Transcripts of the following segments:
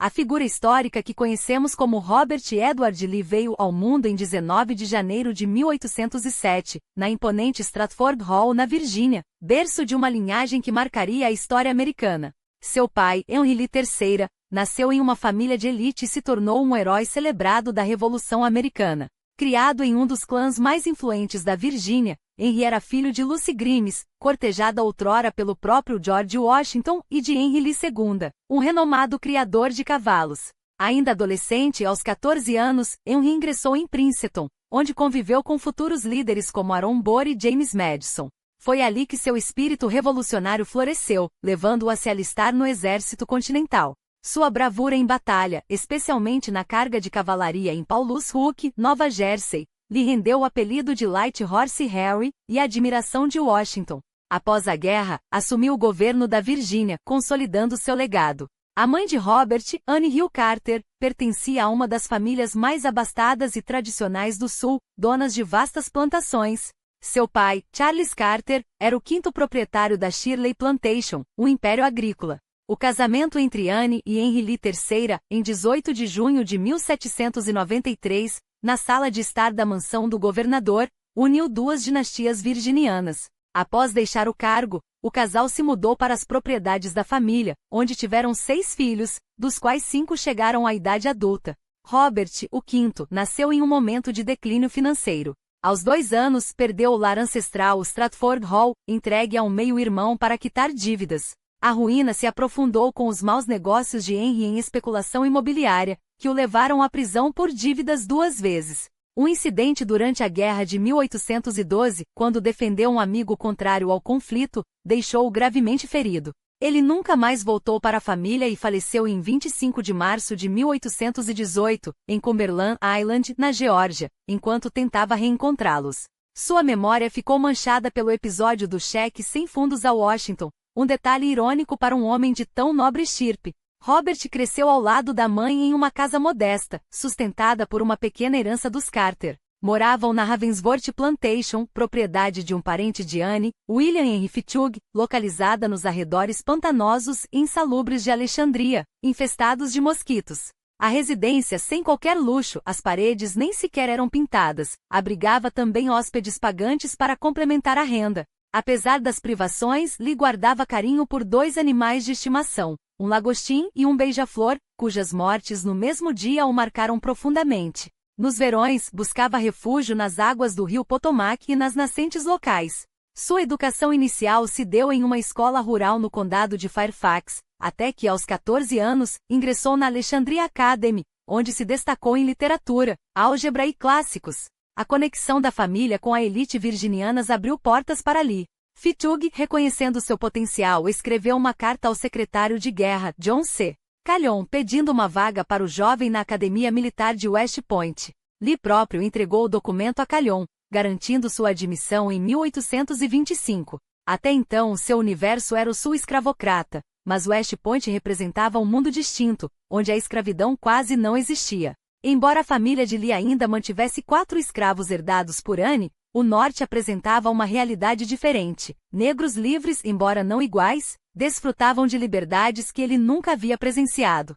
A figura histórica que conhecemos como Robert Edward Lee veio ao mundo em 19 de janeiro de 1807, na imponente Stratford Hall, na Virgínia, berço de uma linhagem que marcaria a história americana. Seu pai, Henry Lee III, nasceu em uma família de elite e se tornou um herói celebrado da Revolução Americana. Criado em um dos clãs mais influentes da Virgínia, Henry era filho de Lucy Grimes, cortejada outrora pelo próprio George Washington, e de Henry Lee II, um renomado criador de cavalos. Ainda adolescente, aos 14 anos, Henry ingressou em Princeton, onde conviveu com futuros líderes como Aaron Burr e James Madison. Foi ali que seu espírito revolucionário floresceu, levando-o a se alistar no exército continental. Sua bravura em batalha, especialmente na carga de cavalaria em Paulus Hook, Nova Jersey, lhe rendeu o apelido de Light Horse Harry e a admiração de Washington. Após a guerra, assumiu o governo da Virgínia, consolidando seu legado. A mãe de Robert, Anne Hill Carter, pertencia a uma das famílias mais abastadas e tradicionais do Sul, donas de vastas plantações. Seu pai, Charles Carter, era o quinto proprietário da Shirley Plantation, um império agrícola. O casamento entre Anne e Henry Lee III, em 18 de junho de 1793, na sala de estar da mansão do governador, uniu duas dinastias virginianas. Após deixar o cargo, o casal se mudou para as propriedades da família, onde tiveram 6 filhos, dos quais 5 chegaram à idade adulta. Robert, o quinto, nasceu em um momento de declínio financeiro. Aos 2 anos, perdeu o lar ancestral Stratford Hall, entregue a um meio-irmão para quitar dívidas. A ruína se aprofundou com os maus negócios de Henry em especulação imobiliária, que o levaram à prisão por dívidas 2 vezes. Um incidente durante a Guerra de 1812, quando defendeu um amigo contrário ao conflito, deixou-o gravemente ferido. Ele nunca mais voltou para a família e faleceu em 25 de março de 1818, em Cumberland Island, na Geórgia, enquanto tentava reencontrá-los. Sua memória ficou manchada pelo episódio do cheque sem fundos a Washington, um detalhe irônico para um homem de tão nobre estirpe. Robert cresceu ao lado da mãe em uma casa modesta, sustentada por uma pequena herança dos Carter. Moravam na Ravensworth Plantation, propriedade de um parente de Anne, William Henry Fitchug, localizada nos arredores pantanosos e insalubres de Alexandria, infestados de mosquitos. A residência, sem qualquer luxo, as paredes nem sequer eram pintadas, abrigava também hóspedes pagantes para complementar a renda. Apesar das privações, Lee guardava carinho por 2 animais de estimação, um lagostim e um beija-flor, cujas mortes no mesmo dia o marcaram profundamente. Nos verões, buscava refúgio nas águas do rio Potomac e nas nascentes locais. Sua educação inicial se deu em uma escola rural no condado de Fairfax, até que aos 14 anos, ingressou na Alexandria Academy, onde se destacou em literatura, álgebra e clássicos. A conexão da família com a elite virginiana abriu portas para Lee. Fitchug, reconhecendo seu potencial, escreveu uma carta ao secretário de guerra, John C. Calhoun, pedindo uma vaga para o jovem na Academia Militar de West Point. Lee próprio entregou o documento a Calhoun, garantindo sua admissão em 1825. Até então, seu universo era o sul escravocrata, mas West Point representava um mundo distinto, onde a escravidão quase não existia. Embora a família de Lee ainda mantivesse 4 escravos herdados por Anne, o norte apresentava uma realidade diferente. Negros livres, embora não iguais, desfrutavam de liberdades que ele nunca havia presenciado.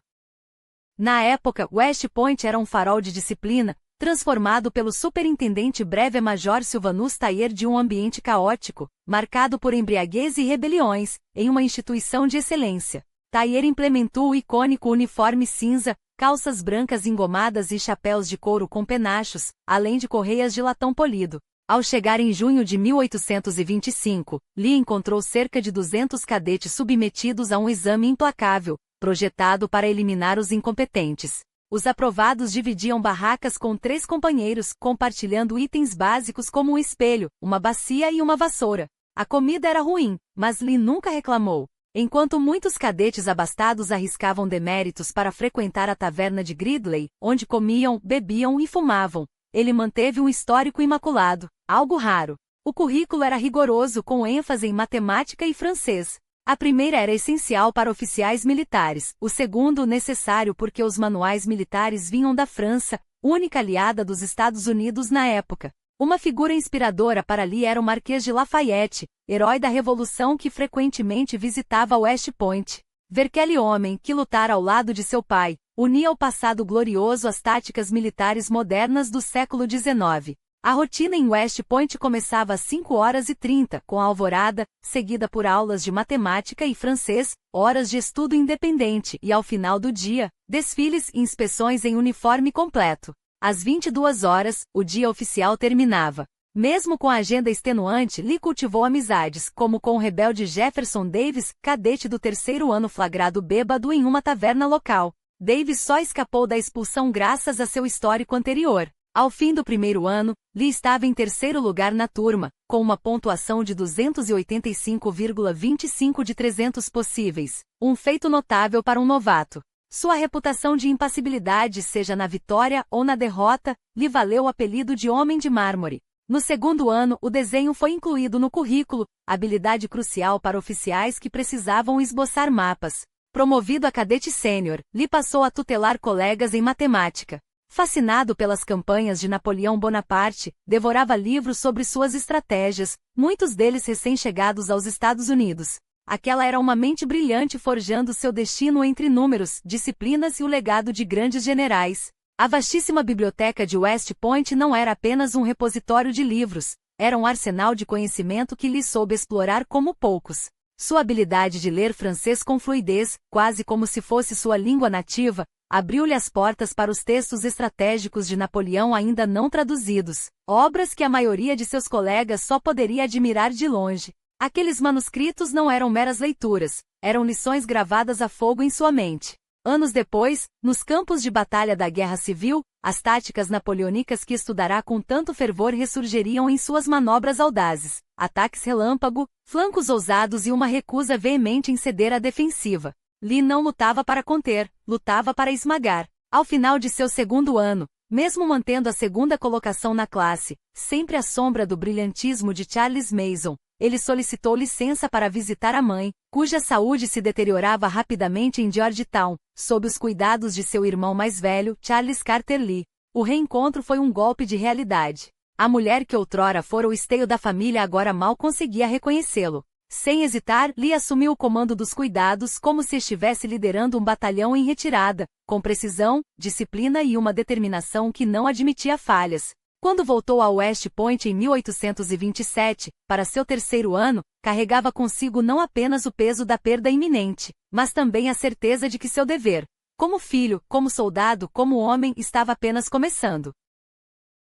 Na época, West Point era um farol de disciplina, transformado pelo superintendente Breve Major Sylvanus Thayer de um ambiente caótico, marcado por embriaguez e rebeliões, em uma instituição de excelência. Thayer implementou o icônico uniforme cinza, calças brancas engomadas e chapéus de couro com penachos, além de correias de latão polido. Ao chegar em junho de 1825, Lee encontrou cerca de 200 cadetes submetidos a um exame implacável, projetado para eliminar os incompetentes. Os aprovados dividiam barracas com 3 companheiros, compartilhando itens básicos como um espelho, uma bacia e uma vassoura. A comida era ruim, mas Lee nunca reclamou. Enquanto muitos cadetes abastados arriscavam deméritos para frequentar a taverna de Gridley, onde comiam, bebiam e fumavam, ele manteve um histórico imaculado, algo raro. O currículo era rigoroso, com ênfase em matemática e francês. A primeira era essencial para oficiais militares, o segundo necessário porque os manuais militares vinham da França, única aliada dos Estados Unidos na época. Uma figura inspiradora para Lee era o Marquês de Lafayette, herói da Revolução que frequentemente visitava West Point. Ver aquele homem que lutara ao lado de seu pai, unia o passado glorioso às táticas militares modernas do século XIX. A rotina em West Point começava às 5h30, com a alvorada, seguida por aulas de matemática e francês, horas de estudo independente e, ao final do dia, desfiles e inspeções em uniforme completo. Às 22h, o dia oficial terminava. Mesmo com a agenda extenuante, Lee cultivou amizades, como com o rebelde Jefferson Davis, cadete do 3º ano flagrado bêbado em uma taverna local. Davis só escapou da expulsão graças a seu histórico anterior. Ao fim do 1º ano, Lee estava em 3º lugar na turma, com uma pontuação de 285,25 de 300 possíveis, um feito notável para um novato. Sua reputação de impassibilidade, seja na vitória ou na derrota, lhe valeu o apelido de Homem de Mármore. No 2º ano, o desenho foi incluído no currículo, habilidade crucial para oficiais que precisavam esboçar mapas. Promovido a cadete sênior, Lee passou a tutelar colegas em matemática. Fascinado pelas campanhas de Napoleão Bonaparte, devorava livros sobre suas estratégias, muitos deles recém-chegados aos Estados Unidos. Aquela era uma mente brilhante forjando seu destino entre números, disciplinas e o legado de grandes generais. A vastíssima biblioteca de West Point não era apenas um repositório de livros, era um arsenal de conhecimento que Lee soube explorar como poucos. Sua habilidade de ler francês com fluidez, quase como se fosse sua língua nativa, abriu-lhe as portas para os textos estratégicos de Napoleão ainda não traduzidos, obras que a maioria de seus colegas só poderia admirar de longe. Aqueles manuscritos não eram meras leituras, eram lições gravadas a fogo em sua mente. Anos depois, nos campos de batalha da Guerra Civil, as táticas napoleônicas que estudará com tanto fervor ressurgiriam em suas manobras audazes, ataques relâmpago, flancos ousados e uma recusa veemente em ceder à defensiva. Lee não lutava para conter, lutava para esmagar. Ao final de seu 2º ano, mesmo mantendo a 2ª colocação na classe, sempre à sombra do brilhantismo de Charles Mason, ele solicitou licença para visitar a mãe, cuja saúde se deteriorava rapidamente em Georgetown, sob os cuidados de seu irmão mais velho, Charles Carter Lee. O reencontro foi um golpe de realidade. A mulher que outrora fora o esteio da família agora mal conseguia reconhecê-lo. Sem hesitar, Lee assumiu o comando dos cuidados como se estivesse liderando um batalhão em retirada, com precisão, disciplina e uma determinação que não admitia falhas. Quando voltou a West Point em 1827, para seu 3º ano, carregava consigo não apenas o peso da perda iminente, mas também a certeza de que seu dever, como filho, como soldado, como homem, estava apenas começando.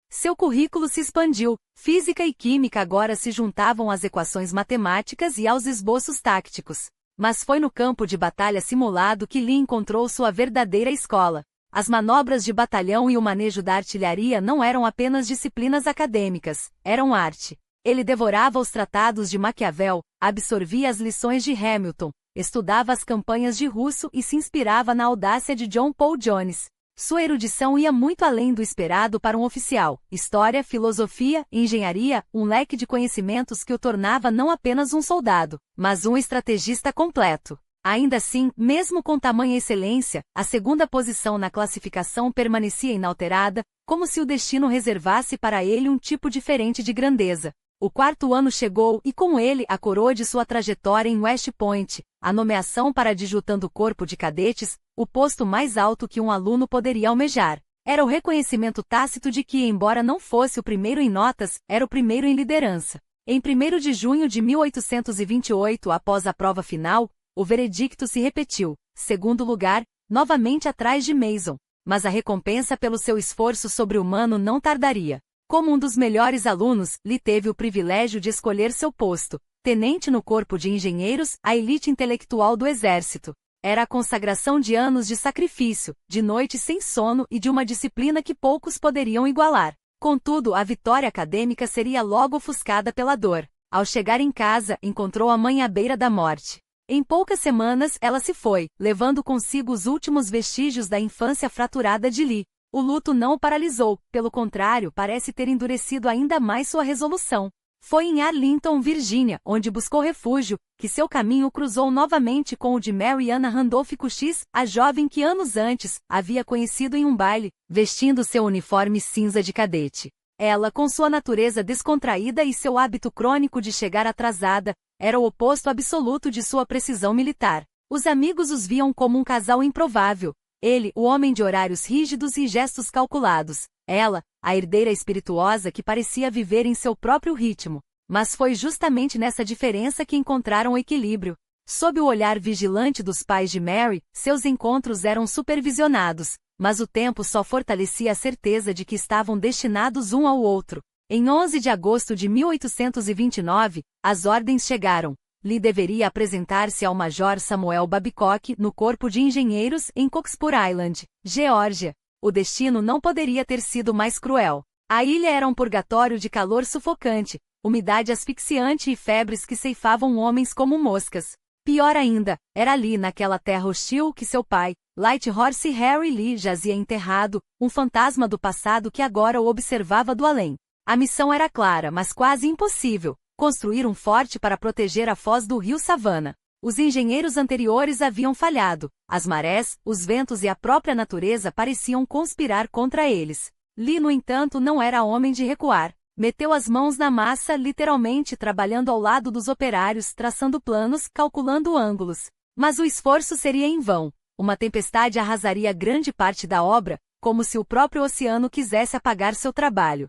Seu currículo se expandiu, física e química agora se juntavam às equações matemáticas e aos esboços táticos. Mas foi no campo de batalha simulado que Lee encontrou sua verdadeira escola. As manobras de batalhão e o manejo da artilharia não eram apenas disciplinas acadêmicas, eram arte. Ele devorava os tratados de Maquiavel, absorvia as lições de Hamilton, estudava as campanhas de Russo e se inspirava na audácia de John Paul Jones. Sua erudição ia muito além do esperado para um oficial. História, filosofia, engenharia, um leque de conhecimentos que o tornava não apenas um soldado, mas um estrategista completo. Ainda assim, mesmo com tamanha excelência, a 2ª posição na classificação permanecia inalterada, como se o destino reservasse para ele um tipo diferente de grandeza. O 4º ano chegou e com ele a coroa de sua trajetória em West Point, a nomeação para adjutando corpo de cadetes, o posto mais alto que um aluno poderia almejar. Era o reconhecimento tácito de que, embora não fosse o primeiro em notas, era o primeiro em liderança. Em 1º de junho de 1828, após a prova final, o veredicto se repetiu, 2º lugar, novamente atrás de Mason. Mas a recompensa pelo seu esforço sobre-humano não tardaria. Como um dos melhores alunos, Lee teve o privilégio de escolher seu posto, tenente no corpo de engenheiros, a elite intelectual do exército. Era a consagração de anos de sacrifício, de noites sem sono e de uma disciplina que poucos poderiam igualar. Contudo, a vitória acadêmica seria logo ofuscada pela dor. Ao chegar em casa, encontrou a mãe à beira da morte. Em poucas semanas, ela se foi, levando consigo os últimos vestígios da infância fraturada de Lee. O luto não o paralisou, pelo contrário, parece ter endurecido ainda mais sua resolução. Foi em Arlington, Virgínia, onde buscou refúgio, que seu caminho cruzou novamente com o de Mary Anna Randolph Cushis, a jovem que anos antes havia conhecido em um baile, vestindo seu uniforme cinza de cadete. Ela, com sua natureza descontraída e seu hábito crônico de chegar atrasada, era o oposto absoluto de sua precisão militar. Os amigos os viam como um casal improvável. Ele, o homem de horários rígidos e gestos calculados. Ela, a herdeira espirituosa que parecia viver em seu próprio ritmo. Mas foi justamente nessa diferença que encontraram o equilíbrio. Sob o olhar vigilante dos pais de Mary, seus encontros eram supervisionados, mas o tempo só fortalecia a certeza de que estavam destinados um ao outro. Em 11 de agosto de 1829, as ordens chegaram. Lee deveria apresentar-se ao Major Samuel Babcock no Corpo de Engenheiros em Cockspur Island, Geórgia. O destino não poderia ter sido mais cruel. A ilha era um purgatório de calor sufocante, umidade asfixiante e febres que ceifavam homens como moscas. Pior ainda, era ali naquela terra hostil que seu pai, Light Horse Harry Lee, jazia enterrado, um fantasma do passado que agora o observava do além. A missão era clara, mas quase impossível: construir um forte para proteger a foz do rio Savannah. Os engenheiros anteriores haviam falhado, as marés, os ventos e a própria natureza pareciam conspirar contra eles. Lee, no entanto, não era homem de recuar. Meteu as mãos na massa, literalmente trabalhando ao lado dos operários, traçando planos, calculando ângulos. Mas o esforço seria em vão. Uma tempestade arrasaria grande parte da obra, como se o próprio oceano quisesse apagar seu trabalho.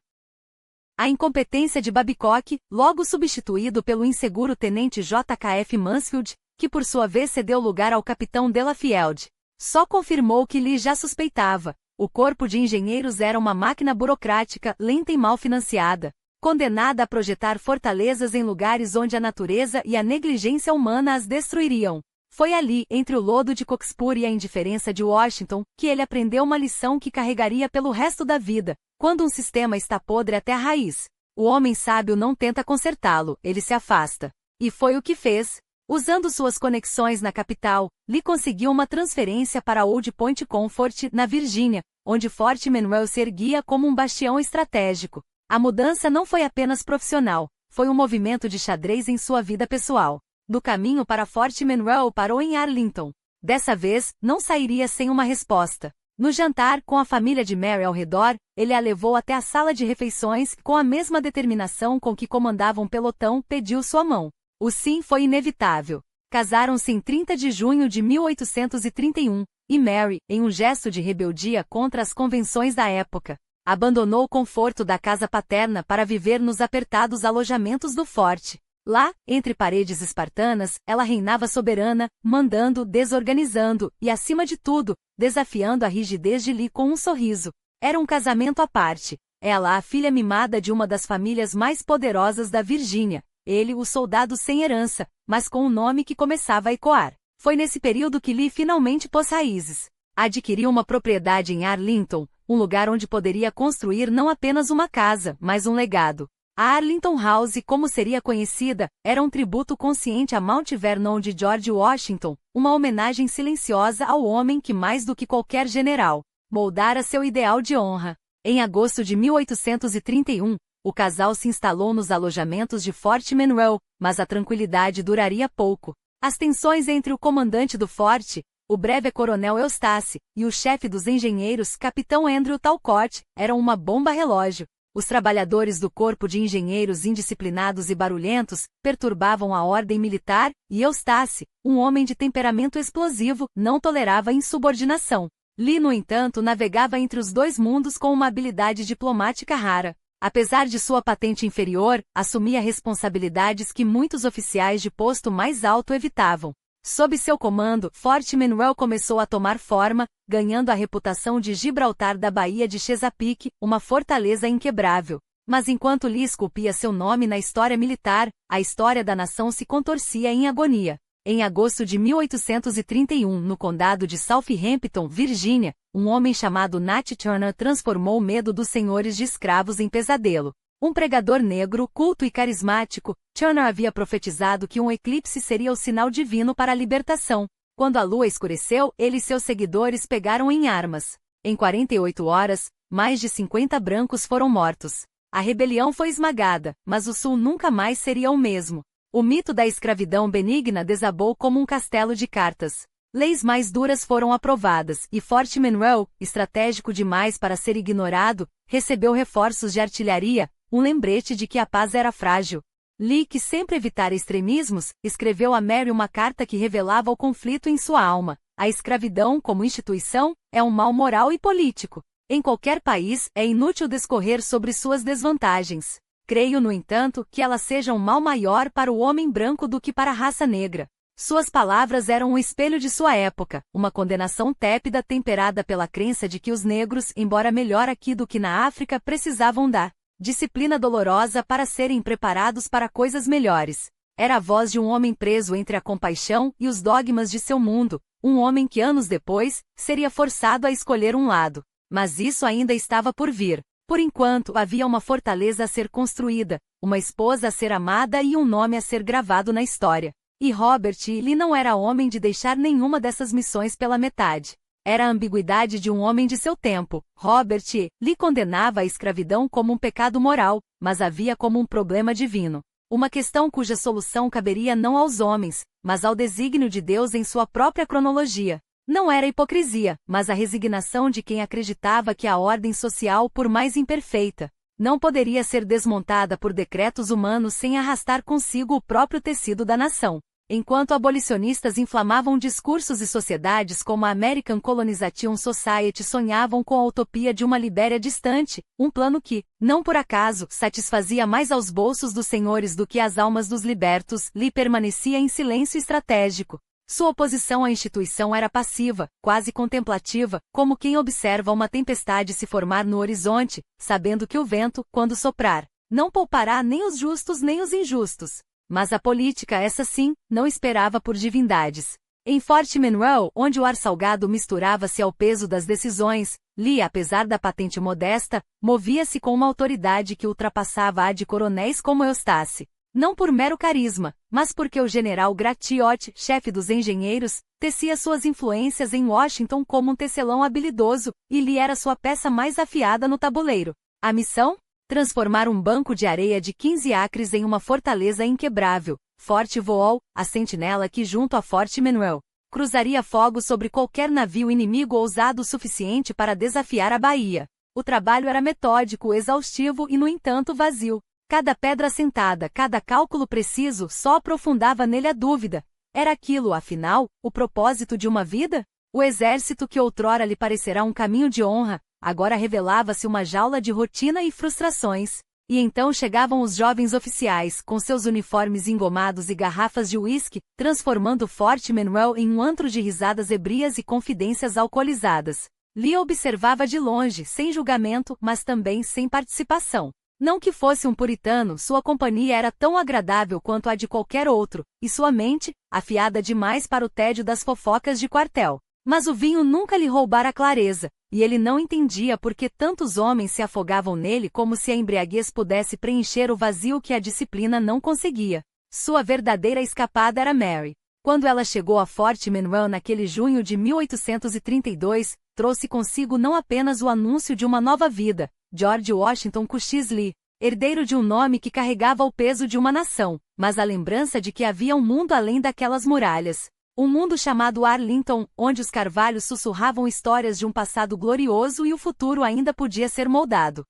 A incompetência de Babcock, logo substituído pelo inseguro tenente J.K.F. Mansfield, que por sua vez cedeu lugar ao capitão Delafield, só confirmou o que Lee já suspeitava. O corpo de engenheiros era uma máquina burocrática, lenta e mal financiada, condenada a projetar fortalezas em lugares onde a natureza e a negligência humana as destruiriam. Foi ali, entre o lodo de Cockspur e a indiferença de Washington, que ele aprendeu uma lição que carregaria pelo resto da vida. Quando um sistema está podre até a raiz, o homem sábio não tenta consertá-lo, ele se afasta. E foi o que fez. Usando suas conexões na capital, Lee conseguiu uma transferência para Old Point Comfort, na Virgínia, onde Fort Monroe se erguia como um bastião estratégico. A mudança não foi apenas profissional, foi um movimento de xadrez em sua vida pessoal. Do caminho para Fort Monroe parou em Arlington. Dessa vez, não sairia sem uma resposta. No jantar, com a família de Mary ao redor, ele a levou até a sala de refeições, com a mesma determinação com que comandava um pelotão, pediu sua mão. O sim foi inevitável. Casaram-se em 30 de junho de 1831, e Mary, em um gesto de rebeldia contra as convenções da época, abandonou o conforto da casa paterna para viver nos apertados alojamentos do forte. Lá, entre paredes espartanas, ela reinava soberana, mandando, desorganizando, e acima de tudo, desafiando a rigidez de Lee com um sorriso. Era um casamento à parte. Ela, a filha mimada de uma das famílias mais poderosas da Virgínia. Ele, o soldado sem herança, mas com um nome que começava a ecoar. Foi nesse período que Lee finalmente pôs raízes. Adquiriu uma propriedade em Arlington, um lugar onde poderia construir não apenas uma casa, mas um legado. A Arlington House, como seria conhecida, era um tributo consciente a Mount Vernon de George Washington, uma homenagem silenciosa ao homem que, mais do que qualquer general, moldara seu ideal de honra. Em agosto de 1831, o casal se instalou nos alojamentos de Fort Monroe, mas a tranquilidade duraria pouco. As tensões entre o comandante do forte, o breve coronel Eustace, e o chefe dos engenheiros, capitão Andrew Talcott, eram uma bomba relógio. Os trabalhadores do corpo de engenheiros indisciplinados e barulhentos perturbavam a ordem militar, e Eustace, um homem de temperamento explosivo, não tolerava insubordinação. Lee, no entanto, navegava entre os dois mundos com uma habilidade diplomática rara. Apesar de sua patente inferior, assumia responsabilidades que muitos oficiais de posto mais alto evitavam. Sob seu comando, Fort Monroe começou a tomar forma, ganhando a reputação de Gibraltar da Baía de Chesapeake, uma fortaleza inquebrável. Mas enquanto Lee esculpia seu nome na história militar, a história da nação se contorcia em agonia. Em agosto de 1831, no condado de Southampton, Virgínia, um homem chamado Nat Turner transformou o medo dos senhores de escravos em pesadelo. Um pregador negro, culto e carismático, Turner havia profetizado que um eclipse seria o sinal divino para a libertação. Quando a lua escureceu, ele e seus seguidores pegaram em armas. Em 48 horas, mais de 50 brancos foram mortos. A rebelião foi esmagada, mas o sul nunca mais seria o mesmo. O mito da escravidão benigna desabou como um castelo de cartas. Leis mais duras foram aprovadas, e Fort Monroe, estratégico demais para ser ignorado, recebeu reforços de artilharia, um lembrete de que a paz era frágil. Lee, que sempre evitara extremismos, escreveu a Mary uma carta que revelava o conflito em sua alma. A escravidão, como instituição, é um mal moral e político. Em qualquer país, é inútil discorrer sobre suas desvantagens. Creio, no entanto, que ela seja um mal maior para o homem branco do que para a raça negra. Suas palavras eram um espelho de sua época, uma condenação tépida temperada pela crença de que os negros, embora melhor aqui do que na África, precisavam da disciplina dolorosa para serem preparados para coisas melhores. Era a voz de um homem preso entre a compaixão e os dogmas de seu mundo, um homem que anos depois, seria forçado a escolher um lado. Mas isso ainda estava por vir. Por enquanto, havia uma fortaleza a ser construída, uma esposa a ser amada e um nome a ser gravado na história. E Robert Lee não era homem de deixar nenhuma dessas missões pela metade. Era a ambiguidade de um homem de seu tempo. Robert Lee condenava a escravidão como um pecado moral, mas a via como um problema divino. Uma questão cuja solução caberia não aos homens, mas ao desígnio de Deus em sua própria cronologia. Não era hipocrisia, mas a resignação de quem acreditava que a ordem social, por mais imperfeita, não poderia ser desmontada por decretos humanos sem arrastar consigo o próprio tecido da nação. Enquanto abolicionistas inflamavam discursos e sociedades como a American Colonization Society sonhavam com a utopia de uma Libéria distante, um plano que, não por acaso, satisfazia mais aos bolsos dos senhores do que às almas dos libertos, Lee permanecia em silêncio estratégico. Sua oposição à instituição era passiva, quase contemplativa, como quem observa uma tempestade se formar no horizonte, sabendo que o vento, quando soprar, não poupará nem os justos nem os injustos. Mas a política, essa sim, não esperava por divindades. Em Fort Monroe, onde o ar salgado misturava-se ao peso das decisões, Lee, apesar da patente modesta, movia-se com uma autoridade que ultrapassava a de coronéis como Eustace. Não por mero carisma, mas porque o general Gratiot, chefe dos engenheiros, tecia suas influências em Washington como um tecelão habilidoso, e Lee era sua peça mais afiada no tabuleiro. A missão? Transformar um banco de areia de 15 acres em uma fortaleza inquebrável, Fort Wool, a sentinela que junto a Fort Monroe, cruzaria fogo sobre qualquer navio inimigo ousado o suficiente para desafiar a Bahia. O trabalho era metódico, exaustivo e, no entanto, vazio. Cada pedra assentada, cada cálculo preciso só aprofundava nele a dúvida. Era aquilo, afinal, o propósito de uma vida? O exército que outrora lhe parecerá um caminho de honra, agora revelava-se uma jaula de rotina e frustrações. E então chegavam os jovens oficiais, com seus uniformes engomados e garrafas de uísque, transformando Fort Monroe em um antro de risadas ebrias e confidências alcoolizadas. Lee observava de longe, sem julgamento, mas também sem participação. Não que fosse um puritano, sua companhia era tão agradável quanto a de qualquer outro, e sua mente, afiada demais para o tédio das fofocas de quartel. Mas o vinho nunca lhe roubara a clareza, e ele não entendia por que tantos homens se afogavam nele como se a embriaguez pudesse preencher o vazio que a disciplina não conseguia. Sua verdadeira escapada era Mary. Quando ela chegou a Fort Monroe naquele junho de 1832, trouxe consigo não apenas o anúncio de uma nova vida, George Washington Custis Lee, herdeiro de um nome que carregava o peso de uma nação, mas a lembrança de que havia um mundo além daquelas muralhas. Um mundo chamado Arlington, onde os carvalhos sussurravam histórias de um passado glorioso e o futuro ainda podia ser moldado.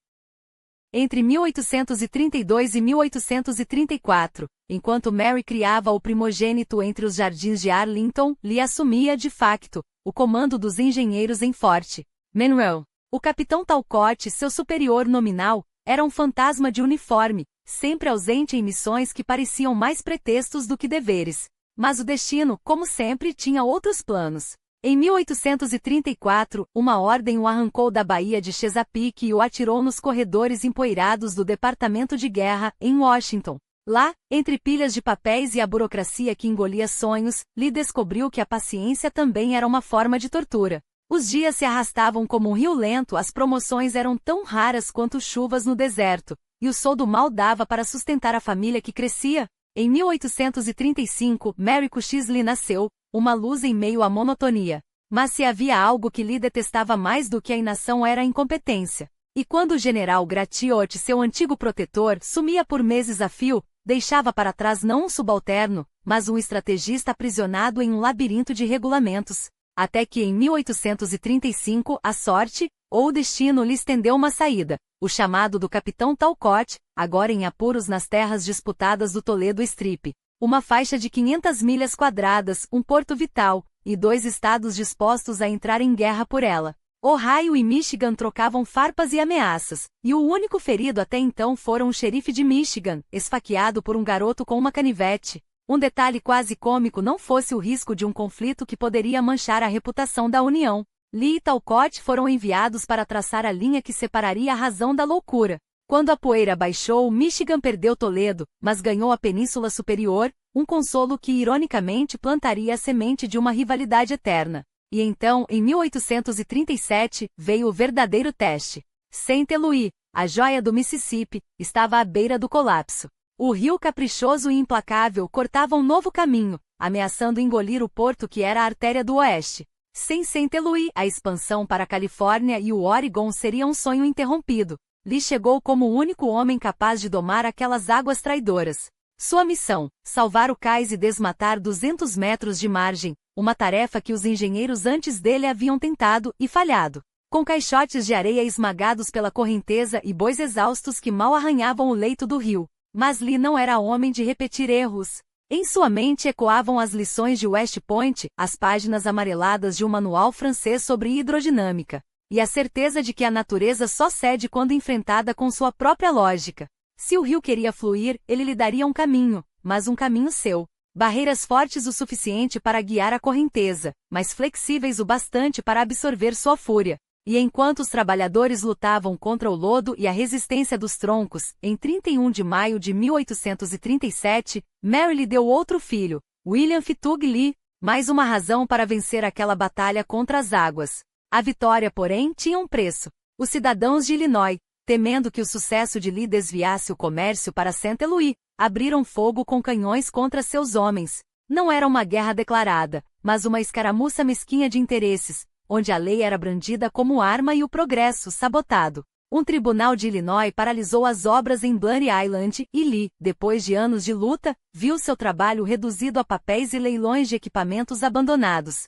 Entre 1832 e 1834, enquanto Mary criava o primogênito entre os jardins de Arlington, Lee assumia, de facto, o comando dos engenheiros em Fort Monroe. O capitão Talcott, seu superior nominal, era um fantasma de uniforme, sempre ausente em missões que pareciam mais pretextos do que deveres. Mas o destino, como sempre, tinha outros planos. Em 1834, uma ordem o arrancou da Baía de Chesapeake e o atirou nos corredores empoeirados do Departamento de Guerra, em Washington. Lá, entre pilhas de papéis e a burocracia que engolia sonhos, Lee descobriu que a paciência também era uma forma de tortura. Os dias se arrastavam como um rio lento, as promoções eram tão raras quanto chuvas no deserto, e o soldo mal dava para sustentar a família que crescia. Em 1835, Mary Custis Lee nasceu, uma luz em meio à monotonia. Mas se havia algo que Lee detestava mais do que a inação era a incompetência. E quando o general Gratiot, seu antigo protetor, sumia por meses a fio, deixava para trás não um subalterno, mas um estrategista aprisionado em um labirinto de regulamentos. Até que em 1835, a sorte, ou o destino lhe estendeu uma saída, o chamado do capitão Talcott, agora em apuros nas terras disputadas do Toledo Strip. Uma faixa de 500 milhas quadradas, um porto vital, e 2 estados dispostos a entrar em guerra por ela. Ohio e Michigan trocavam farpas e ameaças, e o único ferido até então fora um xerife de Michigan, esfaqueado por um garoto com uma canivete. Um detalhe quase cômico não fosse o risco de um conflito que poderia manchar a reputação da União. Lee e Talcott foram enviados para traçar a linha que separaria a razão da loucura. Quando a poeira baixou, Michigan perdeu Toledo, mas ganhou a Península Superior, um consolo que ironicamente plantaria a semente de uma rivalidade eterna. E então, em 1837, veio o verdadeiro teste. Saint Louis, a joia do Mississippi, estava à beira do colapso. O rio caprichoso e implacável cortava um novo caminho, ameaçando engolir o porto que era a artéria do oeste. Sem Saint Louis, a expansão para a Califórnia e o Oregon seria um sonho interrompido. Lee chegou como o único homem capaz de domar aquelas águas traidoras. Sua missão, salvar o cais e desmatar 200 metros de margem, uma tarefa que os engenheiros antes dele haviam tentado e falhado. Com caixotes de areia esmagados pela correnteza e bois exaustos que mal arranhavam o leito do rio. Mas Lee não era homem de repetir erros. Em sua mente ecoavam as lições de West Point, as páginas amareladas de um manual francês sobre hidrodinâmica, e a certeza de que a natureza só cede quando enfrentada com sua própria lógica. Se o rio queria fluir, ele lhe daria um caminho, mas um caminho seu. Barreiras fortes o suficiente para guiar a correnteza, mas flexíveis o bastante para absorver sua fúria. E enquanto os trabalhadores lutavam contra o lodo e a resistência dos troncos, em 31 de maio de 1837, Mary lhe deu outro filho, William Fitug Lee, mais uma razão para vencer aquela batalha contra as águas. A vitória, porém, tinha um preço. Os cidadãos de Illinois, temendo que o sucesso de Lee desviasse o comércio para Saint Louis, abriram fogo com canhões contra seus homens. Não era uma guerra declarada, mas uma escaramuça mesquinha de interesses, onde a lei era brandida como arma e o progresso sabotado. Um tribunal de Illinois paralisou as obras em Bloody Island e Lee, depois de anos de luta, viu seu trabalho reduzido a papéis e leilões de equipamentos abandonados.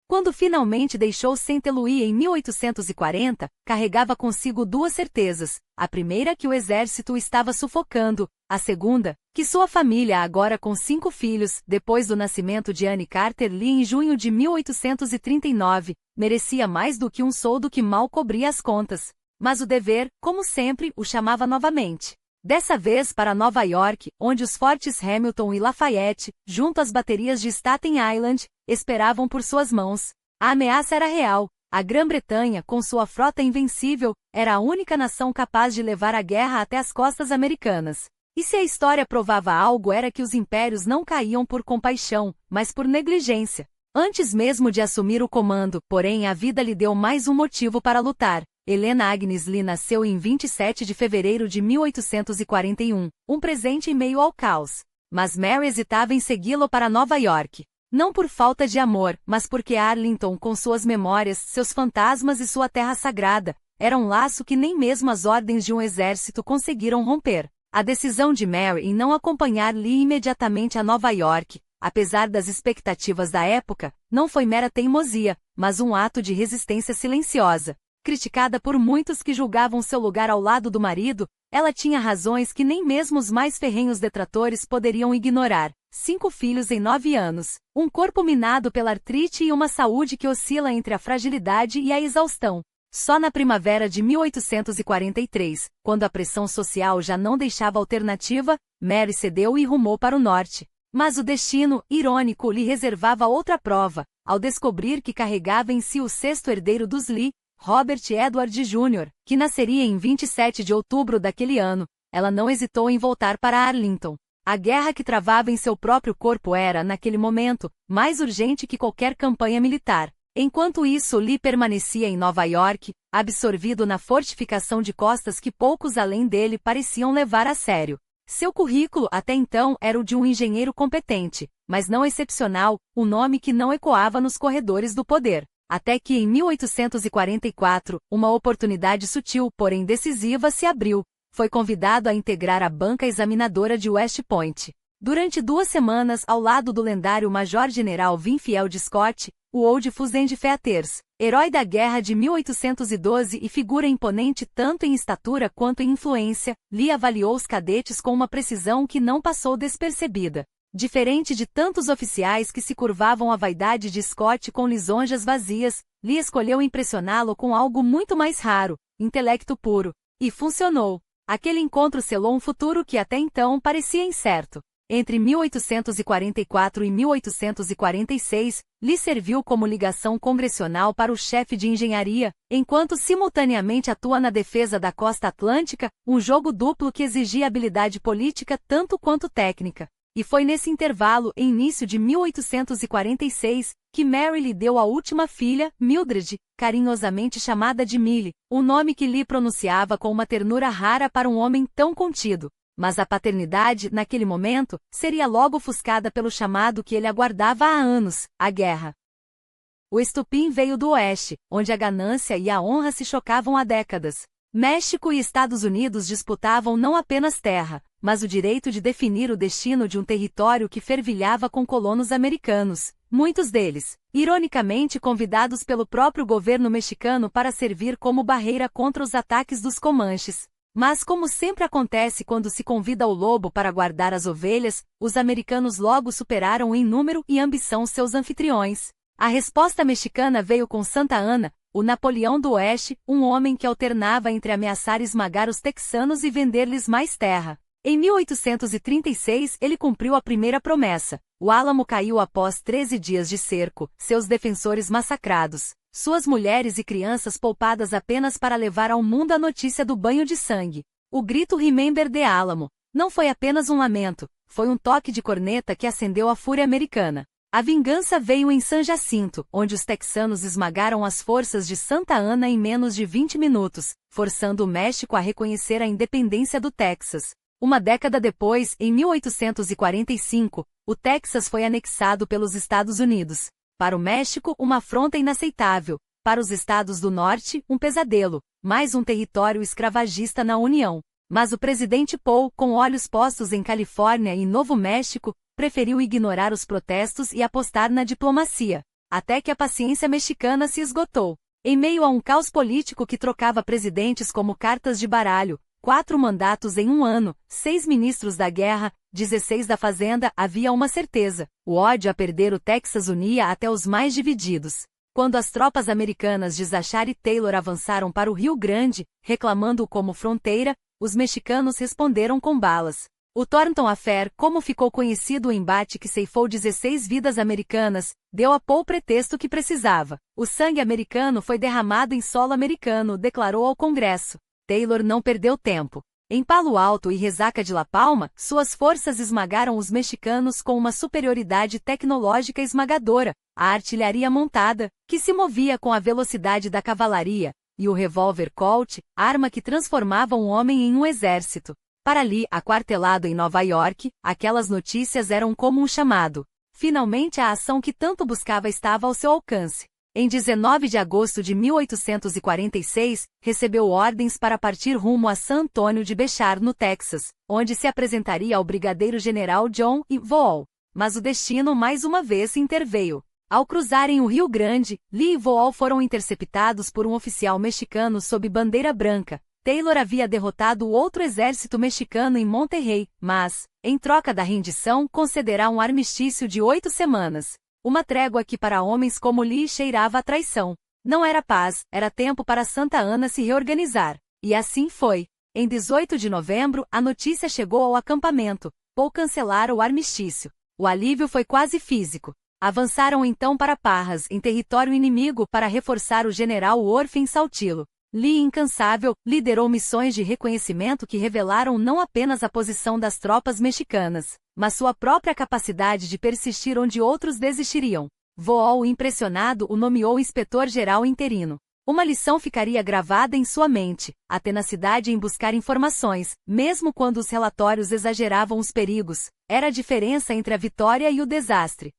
Quando finalmente deixou Saint Louis em 1840, carregava consigo 2 certezas. A primeira, que o exército o estava sufocando. A segunda, que sua família, agora com 5 filhos, depois do nascimento de Anne Carter Lee em junho de 1839, merecia mais do que um soldo que mal cobria as contas. Mas o dever, como sempre, o chamava novamente. Dessa vez para Nova York, onde os fortes Hamilton e Lafayette, junto às baterias de Staten Island, esperavam por suas mãos. A ameaça era real. A Grã-Bretanha, com sua frota invencível, era a única nação capaz de levar a guerra até as costas americanas. E se a história provava algo, era que os impérios não caíam por compaixão, mas por negligência. Antes mesmo de assumir o comando, porém, a vida lhe deu mais um motivo para lutar. Helena Agnes Lee nasceu em 27 de fevereiro de 1841, um presente em meio ao caos. Mas Mary hesitava em segui-lo para Nova York. Não por falta de amor, mas porque Arlington, com suas memórias, seus fantasmas e sua terra sagrada, era um laço que nem mesmo as ordens de um exército conseguiram romper. A decisão de Mary em não acompanhar Lee imediatamente a Nova York, apesar das expectativas da época, não foi mera teimosia, mas um ato de resistência silenciosa. Criticada por muitos que julgavam seu lugar ao lado do marido, ela tinha razões que nem mesmo os mais ferrenhos detratores poderiam ignorar. 5 filhos em 9 anos, um corpo minado pela artrite e uma saúde que oscila entre a fragilidade e a exaustão. Só na primavera de 1843, quando a pressão social já não deixava alternativa, Mary cedeu e rumou para o norte. Mas o destino, irônico, lhe reservava outra prova, ao descobrir que carregava em si o 6º herdeiro dos Lee, Robert Edward Jr., que nasceria em 27 de outubro daquele ano. Ela não hesitou em voltar para Arlington. A guerra que travava em seu próprio corpo era, naquele momento, mais urgente que qualquer campanha militar. Enquanto isso, Lee permanecia em Nova York, absorvido na fortificação de costas que poucos além dele pareciam levar a sério. Seu currículo, até então, era o de um engenheiro competente, mas não excepcional, um nome que não ecoava nos corredores do poder. Até que em 1844, uma oportunidade sutil, porém decisiva, se abriu. Foi convidado a integrar a banca examinadora de West Point. Durante 2 semanas, ao lado do lendário Major-General Winfield Scott, o Old Fuzend Feathers, herói da Guerra de 1812 e figura imponente tanto em estatura quanto em influência, Lee avaliou os cadetes com uma precisão que não passou despercebida. Diferente de tantos oficiais que se curvavam à vaidade de Scott com lisonjas vazias, Lee escolheu impressioná-lo com algo muito mais raro, intelecto puro. E funcionou. Aquele encontro selou um futuro que até então parecia incerto. Entre 1844 e 1846, Lee serviu como ligação congressional para o chefe de engenharia, enquanto simultaneamente atua na defesa da costa atlântica, um jogo duplo que exigia habilidade política tanto quanto técnica. E foi nesse intervalo, em início de 1846, que Mary lhe deu a última filha, Mildred, carinhosamente chamada de Millie, um nome que Lee pronunciava com uma ternura rara para um homem tão contido. Mas a paternidade, naquele momento, seria logo ofuscada pelo chamado que ele aguardava há anos, a guerra. O estupim veio do Oeste, onde a ganância e a honra se chocavam há décadas. México e Estados Unidos disputavam não apenas terra, mas o direito de definir o destino de um território que fervilhava com colonos americanos, muitos deles, ironicamente convidados pelo próprio governo mexicano para servir como barreira contra os ataques dos comanches. Mas como sempre acontece quando se convida o lobo para guardar as ovelhas, os americanos logo superaram em número e ambição seus anfitriões. A resposta mexicana veio com Santa Anna, o Napoleão do Oeste, um homem que alternava entre ameaçar esmagar os texanos e vender-lhes mais terra. Em 1836 ele cumpriu a primeira promessa. O Álamo caiu após 13 dias de cerco, seus defensores massacrados, suas mulheres e crianças poupadas apenas para levar ao mundo a notícia do banho de sangue. O grito Remember the Alamo não foi apenas um lamento, foi um toque de corneta que acendeu a fúria americana. A vingança veio em San Jacinto, onde os texanos esmagaram as forças de Santa Anna em menos de 20 minutos, forçando o México a reconhecer a independência do Texas. Uma década depois, em 1845, o Texas foi anexado pelos Estados Unidos. Para o México, uma afronta inaceitável. Para os estados do Norte, um pesadelo. Mais um território escravagista na União. Mas o presidente Paul, com olhos postos em Califórnia e Novo México, preferiu ignorar os protestos e apostar na diplomacia. Até que a paciência mexicana se esgotou. Em meio a um caos político que trocava presidentes como cartas de baralho, 4 mandatos em um ano, 6 ministros da guerra, 16 da fazenda, havia uma certeza: o ódio a perder o Texas unia até os mais divididos. Quando as tropas americanas de Zachary Taylor avançaram para o Rio Grande, reclamando-o como fronteira, os mexicanos responderam com balas. O Thornton Affair, como ficou conhecido o embate que ceifou 16 vidas americanas, deu a Paul o pretexto que precisava. O sangue americano foi derramado em solo americano, declarou ao Congresso. Taylor não perdeu tempo. Em Palo Alto e Resaca de La Palma, suas forças esmagaram os mexicanos com uma superioridade tecnológica esmagadora, a artilharia montada, que se movia com a velocidade da cavalaria, e o revólver Colt, arma que transformava um homem em um exército. Para Lee, aquartelado em Nova York, aquelas notícias eram como um chamado. Finalmente a ação que tanto buscava estava ao seu alcance. Em 19 de agosto de 1846, recebeu ordens para partir rumo a San Antônio de Bechar, no Texas, onde se apresentaria ao brigadeiro-general John E. Wool. Mas o destino mais uma vez interveio. Ao cruzarem o Rio Grande, Lee e Wool foram interceptados por um oficial mexicano sob bandeira branca. Taylor havia derrotado o outro exército mexicano em Monterrey, mas, em troca da rendição, concederá um armistício de 8 semanas. Uma trégua que para homens como Lee cheirava a traição. Não era paz, era tempo para Santa Anna se reorganizar. E assim foi. Em 18 de novembro, a notícia chegou ao acampamento. Paul cancelara o armistício. O alívio foi quase físico. Avançaram então para Parras, em território inimigo, para reforçar o general Worth em Saltillo. Lee, incansável, liderou missões de reconhecimento que revelaram não apenas a posição das tropas mexicanas, mas sua própria capacidade de persistir onde outros desistiriam. Wool, impressionado, o nomeou inspetor-geral interino. Uma lição ficaria gravada em sua mente: a tenacidade em buscar informações, mesmo quando os relatórios exageravam os perigos, era a diferença entre a vitória e o desastre.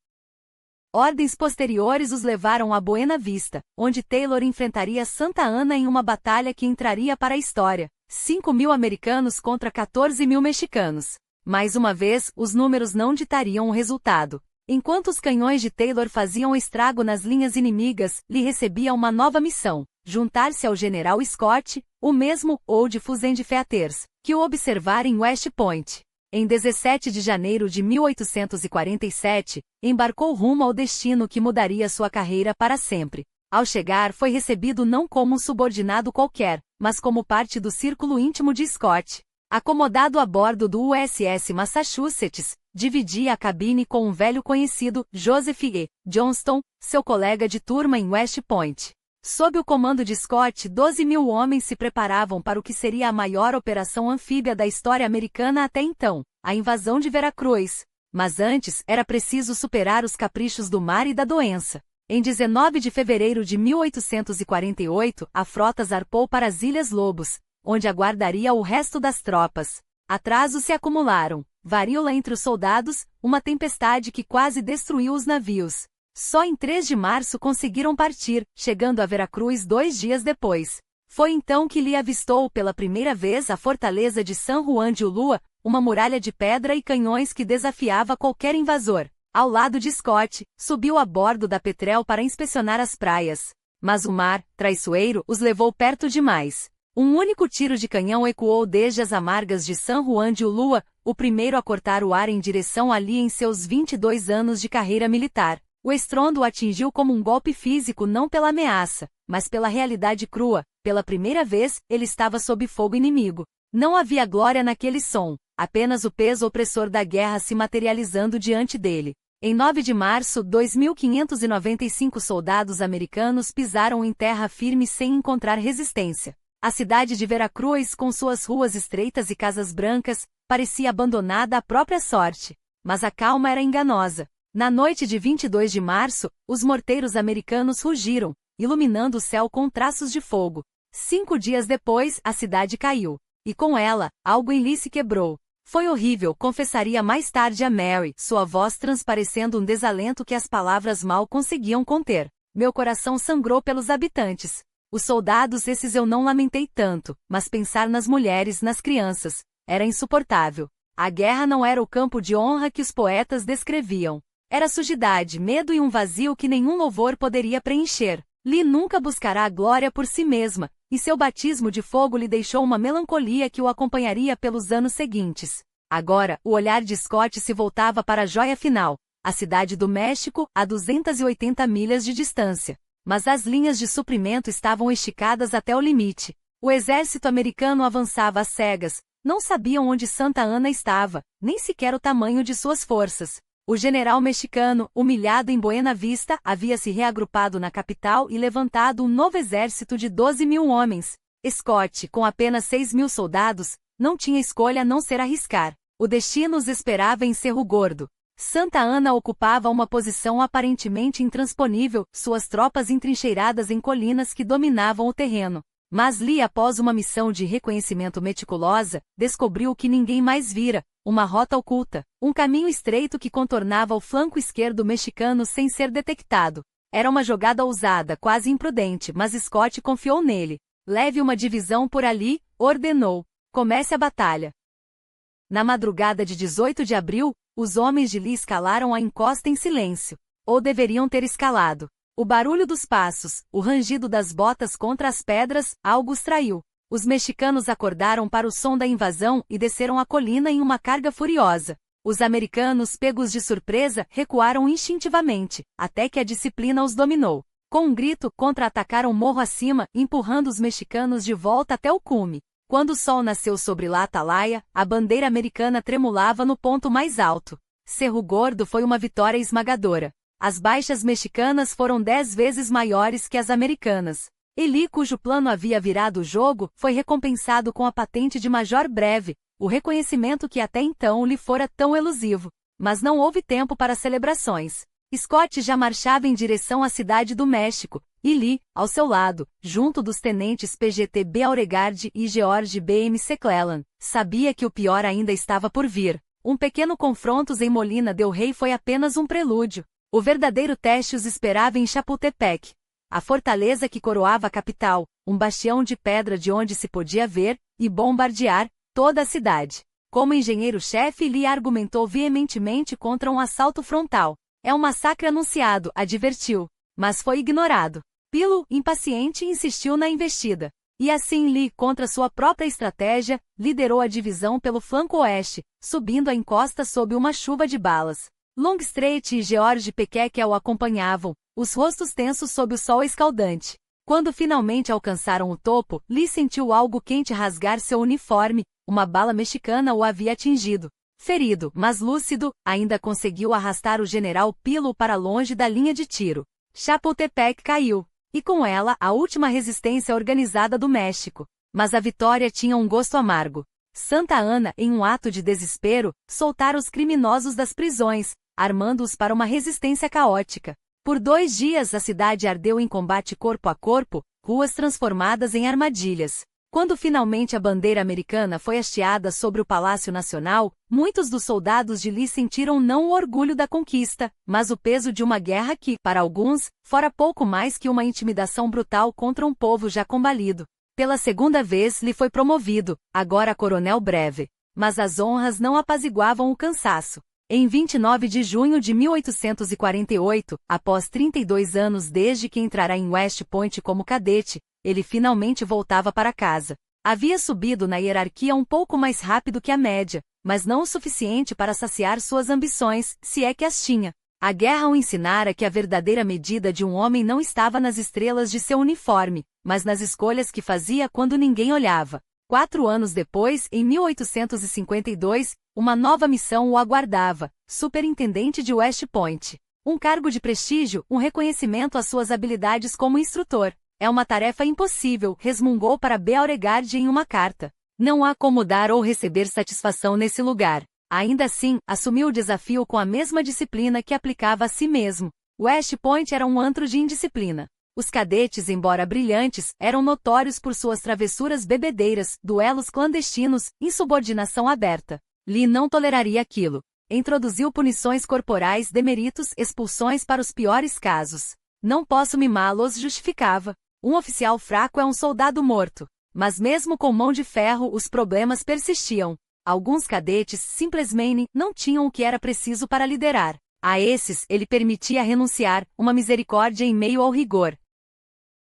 Ordens posteriores os levaram a Buena Vista, onde Taylor enfrentaria Santa Anna em uma batalha que entraria para a história. 5.000 americanos contra 14.000 mexicanos. Mais uma vez, os números não ditariam o resultado. Enquanto os canhões de Taylor faziam estrago nas linhas inimigas, Lee recebia uma nova missão: juntar-se ao general Scott, o mesmo Old Fusend Feathers, que o observara em West Point. Em 17 de janeiro de 1847, embarcou rumo ao destino que mudaria sua carreira para sempre. Ao chegar, foi recebido não como um subordinado qualquer, mas como parte do círculo íntimo de Scott. Acomodado a bordo do USS Massachusetts, dividia a cabine com um velho conhecido, Joseph E. Johnston, seu colega de turma em West Point. Sob o comando de Scott, 12.000 homens se preparavam para o que seria a maior operação anfíbia da história americana até então, a invasão de Veracruz. Mas antes, era preciso superar os caprichos do mar e da doença. Em 19 de fevereiro de 1848, a frota zarpou para as Ilhas Lobos, onde aguardaria o resto das tropas. Atrasos se acumularam, varíola entre os soldados, uma tempestade que quase destruiu os navios. Só em 3 de março conseguiram partir, chegando a Veracruz 2 dias depois. Foi então que Lee avistou pela primeira vez a fortaleza de San Juan de Ulúa, uma muralha de pedra e canhões que desafiava qualquer invasor. Ao lado de Scott, subiu a bordo da Petrel para inspecionar as praias. Mas o mar, traiçoeiro, os levou perto demais. Um único tiro de canhão ecoou desde as amargas de San Juan de Ulúa, o primeiro a cortar o ar em direção a Lee em seus 22 anos de carreira militar. O estrondo o atingiu como um golpe físico não pela ameaça, mas pela realidade crua. Pela primeira vez, ele estava sob fogo inimigo. Não havia glória naquele som, apenas o peso opressor da guerra se materializando diante dele. Em 9 de março, 2.595 soldados americanos pisaram em terra firme sem encontrar resistência. A cidade de Veracruz, com suas ruas estreitas e casas brancas, parecia abandonada à própria sorte. Mas a calma era enganosa. Na noite de 22 de março, os morteiros americanos rugiram, iluminando o céu com traços de fogo. 5 dias depois, a cidade caiu. E com ela, algo em Lee se quebrou. Foi horrível, confessaria mais tarde a Mary, sua voz transparecendo um desalento que as palavras mal conseguiam conter. Meu coração sangrou pelos habitantes. Os soldados, esses eu não lamentei tanto, mas pensar nas mulheres, nas crianças, era insuportável. A guerra não era o campo de honra que os poetas descreviam. Era sujidade, medo e um vazio que nenhum louvor poderia preencher. Lee nunca buscará a glória por si mesma, e seu batismo de fogo lhe deixou uma melancolia que o acompanharia pelos anos seguintes. Agora, o olhar de Scott se voltava para a joia final, a cidade do México, a 280 milhas de distância. Mas as linhas de suprimento estavam esticadas até o limite. O exército americano avançava às cegas, não sabiam onde Santa Ana estava, nem sequer o tamanho de suas forças. O general mexicano, humilhado em Buena Vista, havia se reagrupado na capital e levantado um novo exército de 12.000 homens. Scott, com apenas 6.000 soldados, não tinha escolha a não ser arriscar. O destino os esperava em Cerro Gordo. Santa Ana ocupava uma posição aparentemente intransponível, suas tropas entrincheiradas em colinas que dominavam o terreno. Mas Lee, após uma missão de reconhecimento meticulosa, descobriu o que ninguém mais vira: uma rota oculta, um caminho estreito que contornava o flanco esquerdo mexicano sem ser detectado. Era uma jogada ousada, quase imprudente, mas Scott confiou nele. Leve uma divisão por ali, ordenou. Comece a batalha. Na madrugada de 18 de abril, os homens de Lee escalaram a encosta em silêncio. Ou deveriam ter escalado. O barulho dos passos, o rangido das botas contra as pedras, algo os traiu. Os mexicanos acordaram para o som da invasão e desceram a colina em uma carga furiosa. Os americanos, pegos de surpresa, recuaram instintivamente, até que a disciplina os dominou. Com um grito, contra-atacaram morro acima, empurrando os mexicanos de volta até o cume. Quando o sol nasceu sobre La Atalaia, a bandeira americana tremulava no ponto mais alto. Cerro Gordo foi uma vitória esmagadora. As baixas mexicanas foram 10 vezes maiores que as americanas. Lee, cujo plano havia virado o jogo, foi recompensado com a patente de major breve, o reconhecimento que até então lhe fora tão elusivo. Mas não houve tempo para celebrações. Scott já marchava em direção à cidade do México, e Lee, ao seu lado, junto dos tenentes PGT Beauregard e George B. M. McClellan, sabia que o pior ainda estava por vir. Um pequeno confronto em Molina del Rey foi apenas um prelúdio. O verdadeiro teste os esperava em Chapultepec, a fortaleza que coroava a capital, um bastião de pedra de onde se podia ver e bombardear toda a cidade. Como engenheiro-chefe, Lee argumentou veementemente contra um assalto frontal. É um massacre anunciado, advertiu. Mas foi ignorado. Pillow, impaciente, insistiu na investida. E assim Lee, contra sua própria estratégia, liderou a divisão pelo flanco oeste, subindo a encosta sob uma chuva de balas. Longstreet e George Peckett o acompanhavam, os rostos tensos sob o sol escaldante. Quando finalmente alcançaram o topo, Lee sentiu algo quente rasgar seu uniforme, uma bala mexicana o havia atingido. Ferido, mas lúcido, ainda conseguiu arrastar o general Pillow para longe da linha de tiro. Chapultepec caiu. E com ela, a última resistência organizada do México. Mas a vitória tinha um gosto amargo. Santa Anna, em um ato de desespero, soltara os criminosos das prisões, armando-os para uma resistência caótica. Por 2 dias a cidade ardeu em combate corpo a corpo, ruas transformadas em armadilhas. Quando finalmente a bandeira americana foi hasteada sobre o Palácio Nacional, muitos dos soldados de Lee sentiram não o orgulho da conquista, mas o peso de uma guerra que, para alguns, fora pouco mais que uma intimidação brutal contra um povo já combalido. Pela segunda vez lhe foi promovido, agora a coronel breve. Mas as honras não apaziguavam o cansaço. Em 29 de junho de 1848, após 32 anos desde que entrara em West Point como cadete, ele finalmente voltava para casa. Havia subido na hierarquia um pouco mais rápido que a média, mas não o suficiente para saciar suas ambições, se é que as tinha. A guerra o ensinara que a verdadeira medida de um homem não estava nas estrelas de seu uniforme, mas nas escolhas que fazia quando ninguém olhava. 4 anos depois, em 1852, uma nova missão o aguardava, superintendente de West Point. Um cargo de prestígio, um reconhecimento às suas habilidades como instrutor. É uma tarefa impossível, resmungou para Beauregard em uma carta. Não há como dar ou receber satisfação nesse lugar. Ainda assim, assumiu o desafio com a mesma disciplina que aplicava a si mesmo. West Point era um antro de indisciplina. Os cadetes, embora brilhantes, eram notórios por suas travessuras bebedeiras, duelos clandestinos, insubordinação aberta. Lee não toleraria aquilo. Introduziu punições corporais, deméritos, expulsões para os piores casos. Não posso mimá-los, justificava. Um oficial fraco é um soldado morto. Mas mesmo com mão de ferro, os problemas persistiam. Alguns cadetes simplesmente não tinham o que era preciso para liderar. A esses, ele permitia renunciar, uma misericórdia em meio ao rigor.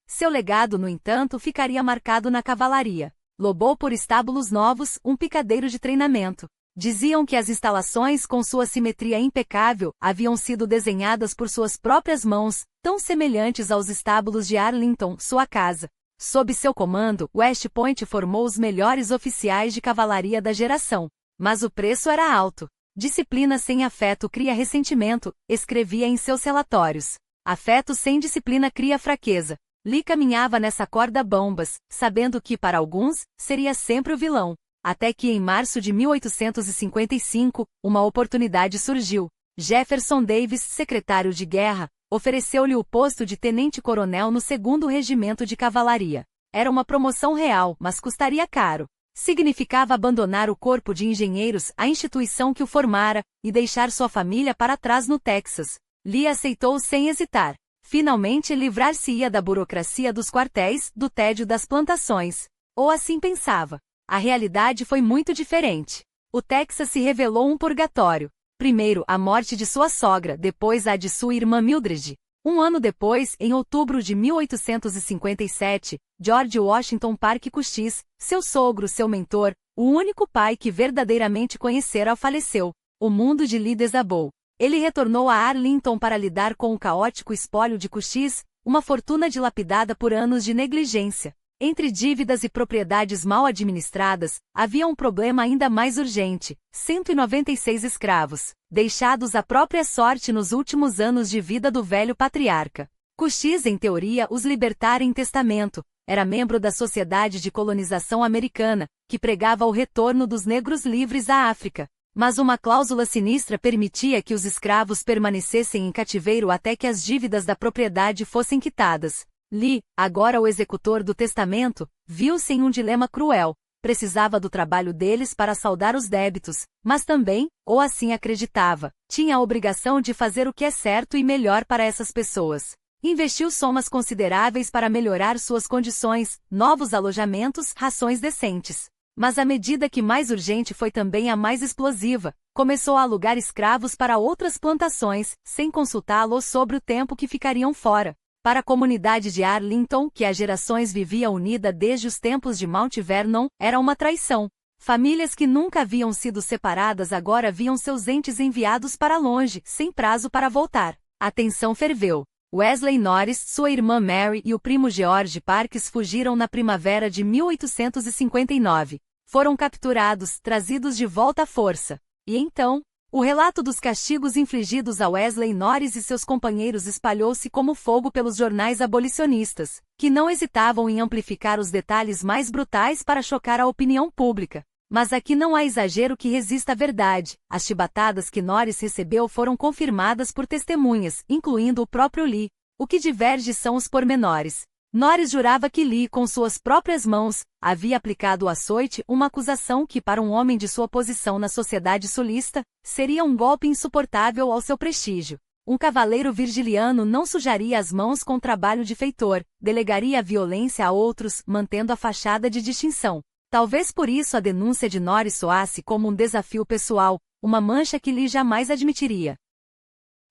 Seu legado, no entanto, ficaria marcado na cavalaria. Lobou por estábulos novos, um picadeiro de treinamento. Diziam que as instalações, com sua simetria impecável, haviam sido desenhadas por suas próprias mãos, tão semelhantes aos estábulos de Arlington, sua casa. Sob seu comando, West Point formou os melhores oficiais de cavalaria da geração. Mas o preço era alto. Disciplina sem afeto cria ressentimento, escrevia em seus relatórios. Afeto sem disciplina cria fraqueza. Lee caminhava nessa corda bambas, sabendo que, para alguns, seria sempre o vilão. Até que em março de 1855, uma oportunidade surgiu. Jefferson Davis, secretário de guerra, ofereceu-lhe o posto de tenente-coronel no 2º Regimento de Cavalaria. Era uma promoção real, mas custaria caro. Significava abandonar o corpo de engenheiros, a instituição que o formara, e deixar sua família para trás no Texas. Lee aceitou sem hesitar. Finalmente livrar-se-ia da burocracia dos quartéis, do tédio das plantações. Ou assim pensava. A realidade foi muito diferente. O Texas se revelou um purgatório. Primeiro, a morte de sua sogra, depois a de sua irmã Mildred. Um ano depois, em outubro de 1857, George Washington Parke Custis, seu sogro, seu mentor, o único pai que verdadeiramente conhecera, faleceu. O mundo de Lee desabou. Ele retornou a Arlington para lidar com o caótico espólio de Custis, uma fortuna dilapidada por anos de negligência. Entre dívidas e propriedades mal administradas, havia um problema ainda mais urgente: 196 escravos, deixados à própria sorte nos últimos anos de vida do velho patriarca. Custis, em teoria, os libertara em testamento. Era membro da Sociedade de Colonização Americana, que pregava o retorno dos negros livres à África. Mas uma cláusula sinistra permitia que os escravos permanecessem em cativeiro até que as dívidas da propriedade fossem quitadas. Lee, agora o executor do testamento, viu-se em um dilema cruel. Precisava do trabalho deles para saldar os débitos, mas também, ou assim acreditava, tinha a obrigação de fazer o que é certo e melhor para essas pessoas. Investiu somas consideráveis para melhorar suas condições, novos alojamentos, rações decentes. Mas a medida que mais urgente foi também a mais explosiva. Começou a alugar escravos para outras plantações, sem consultá-los sobre o tempo que ficariam fora. Para a comunidade de Arlington, que há gerações vivia unida desde os tempos de Mount Vernon, era uma traição. Famílias que nunca haviam sido separadas agora viam seus entes enviados para longe, sem prazo para voltar. A tensão ferveu. Wesley Norris, sua irmã Mary e o primo George Parks fugiram na primavera de 1859. Foram capturados, trazidos de volta à força. E então, o relato dos castigos infligidos a Wesley Norris e seus companheiros espalhou-se como fogo pelos jornais abolicionistas, que não hesitavam em amplificar os detalhes mais brutais para chocar a opinião pública. Mas aqui não há exagero que resista à verdade. As chibatadas que Norris recebeu foram confirmadas por testemunhas, incluindo o próprio Lee. O que diverge são os pormenores. Norris jurava que Lee, com suas próprias mãos, havia aplicado o açoite, uma acusação que, para um homem de sua posição na sociedade sulista, seria um golpe insuportável ao seu prestígio. Um cavaleiro virgiliano não sujaria as mãos com trabalho de feitor, delegaria a violência a outros, mantendo a fachada de distinção. Talvez por isso a denúncia de Norris soasse como um desafio pessoal, uma mancha que Lee jamais admitiria.